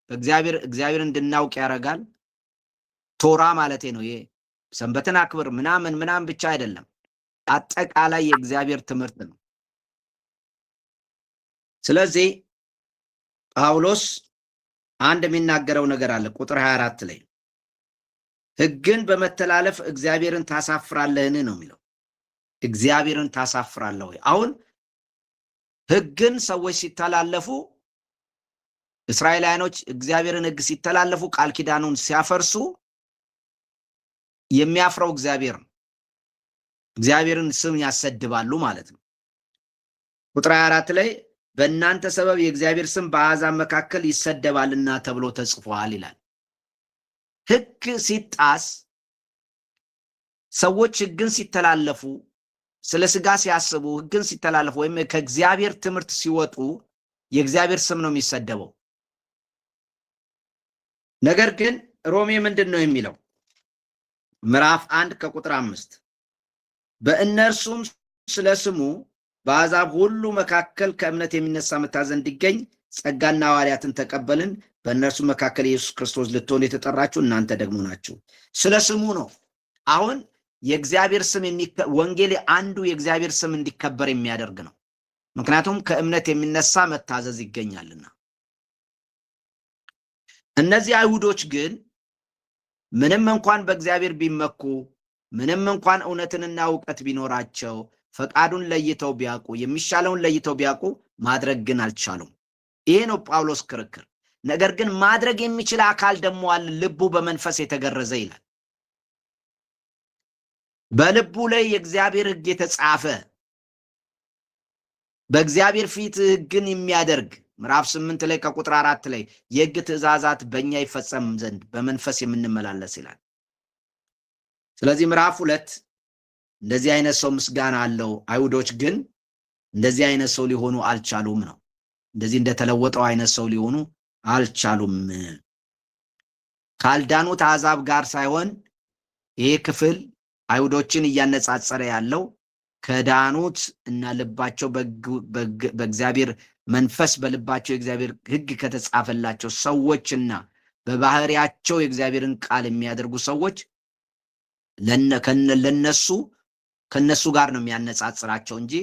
እግዚአብሔር እንድናውቅ ያረጋል። ቶራ ማለት ነው። ይሄ ሰንበትን አክብር ምናምን ብቻ አይደለም፣ አጠቃላይ የእግዚአብሔር ትምህርት ነው። ስለዚህ ጳውሎስ አንድ የሚናገረው ነገር አለ። ቁጥር 24 ላይ ህግን በመተላለፍ እግዚአብሔርን ታሳፍራለህን ነው የሚለው። እግዚአብሔርን ታሳፍራለህ ወይ? አሁን ህግን ሰዎች ሲተላለፉ፣ እስራኤላውያኖች እግዚአብሔርን ህግ ሲተላለፉ፣ ቃል ኪዳኑን ሲያፈርሱ የሚያፍረው እግዚአብሔር ነው። እግዚአብሔርን ስም ያሰድባሉ ማለት ነው። ቁጥር 24 ላይ በእናንተ ሰበብ የእግዚአብሔር ስም በአሕዛብ መካከል ይሰደባልና ተብሎ ተጽፏል ይላል። ህግ ሲጣስ፣ ሰዎች ህግን ሲተላለፉ፣ ስለ ስጋ ሲያስቡ፣ ህግን ሲተላለፉ ወይም ከእግዚአብሔር ትምህርት ሲወጡ የእግዚአብሔር ስም ነው የሚሰደበው። ነገር ግን ሮሜ ምንድን ነው የሚለው? ምዕራፍ 1 ከቁጥር 5 በእነርሱም ስለ ስሙ በአሕዛብ ሁሉ መካከል ከእምነት የሚነሳ መታዘዝ እንዲገኝ ጸጋና ሐዋርያትን ተቀበልን። በእነርሱ መካከል ኢየሱስ ክርስቶስ ልትሆኑ የተጠራችሁ እናንተ ደግሞ ናችሁ። ስለ ስሙ ነው። አሁን የእግዚአብሔር ስም ወንጌል አንዱ የእግዚአብሔር ስም እንዲከበር የሚያደርግ ነው። ምክንያቱም ከእምነት የሚነሳ መታዘዝ ይገኛልና። እነዚህ አይሁዶች ግን ምንም እንኳን በእግዚአብሔር ቢመኩ፣ ምንም እንኳን እውነትንና እውቀት ቢኖራቸው፣ ፈቃዱን ለይተው ቢያውቁ፣ የሚሻለውን ለይተው ቢያውቁ ማድረግ ግን አልቻሉም። ይሄ ነው ጳውሎስ ክርክር። ነገር ግን ማድረግ የሚችል አካል ደግሞ አለ፣ ልቡ በመንፈስ የተገረዘ ይላል። በልቡ ላይ የእግዚአብሔር ሕግ የተጻፈ በእግዚአብሔር ፊት ሕግን የሚያደርግ ምዕራፍ 8 ላይ ከቁጥር 4 ላይ የሕግ ትእዛዛት በእኛ ይፈጸም ዘንድ በመንፈስ የምንመላለስ ይላል። ስለዚህ ምዕራፍ 2 እንደዚህ አይነት ሰው ምስጋና አለው። አይሁዶች ግን እንደዚህ አይነት ሰው ሊሆኑ አልቻሉም ነው። እንደዚህ እንደተለወጠው አይነት ሰው ሊሆኑ አልቻሉም። ካልዳኑት አሕዛብ ጋር ሳይሆን ይሄ ክፍል አይሁዶችን እያነጻጸረ ያለው ከዳኑት እና ልባቸው በእግዚአብሔር መንፈስ በልባቸው የእግዚአብሔር ሕግ ከተጻፈላቸው ሰዎችና በባህሪያቸው የእግዚአብሔርን ቃል የሚያደርጉ ሰዎች ከነሱ ጋር ነው የሚያነጻጽራቸው እንጂ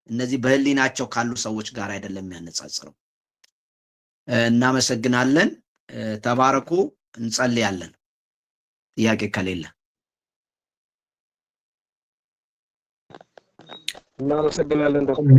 እነዚህ በህሊናቸው ካሉ ሰዎች ጋር አይደለም የሚያነጻጽረው። እናመሰግናለን። ተባረኩ። እንጸልያለን። ጥያቄ ከሌለ እናመሰግናለን ዶክተር።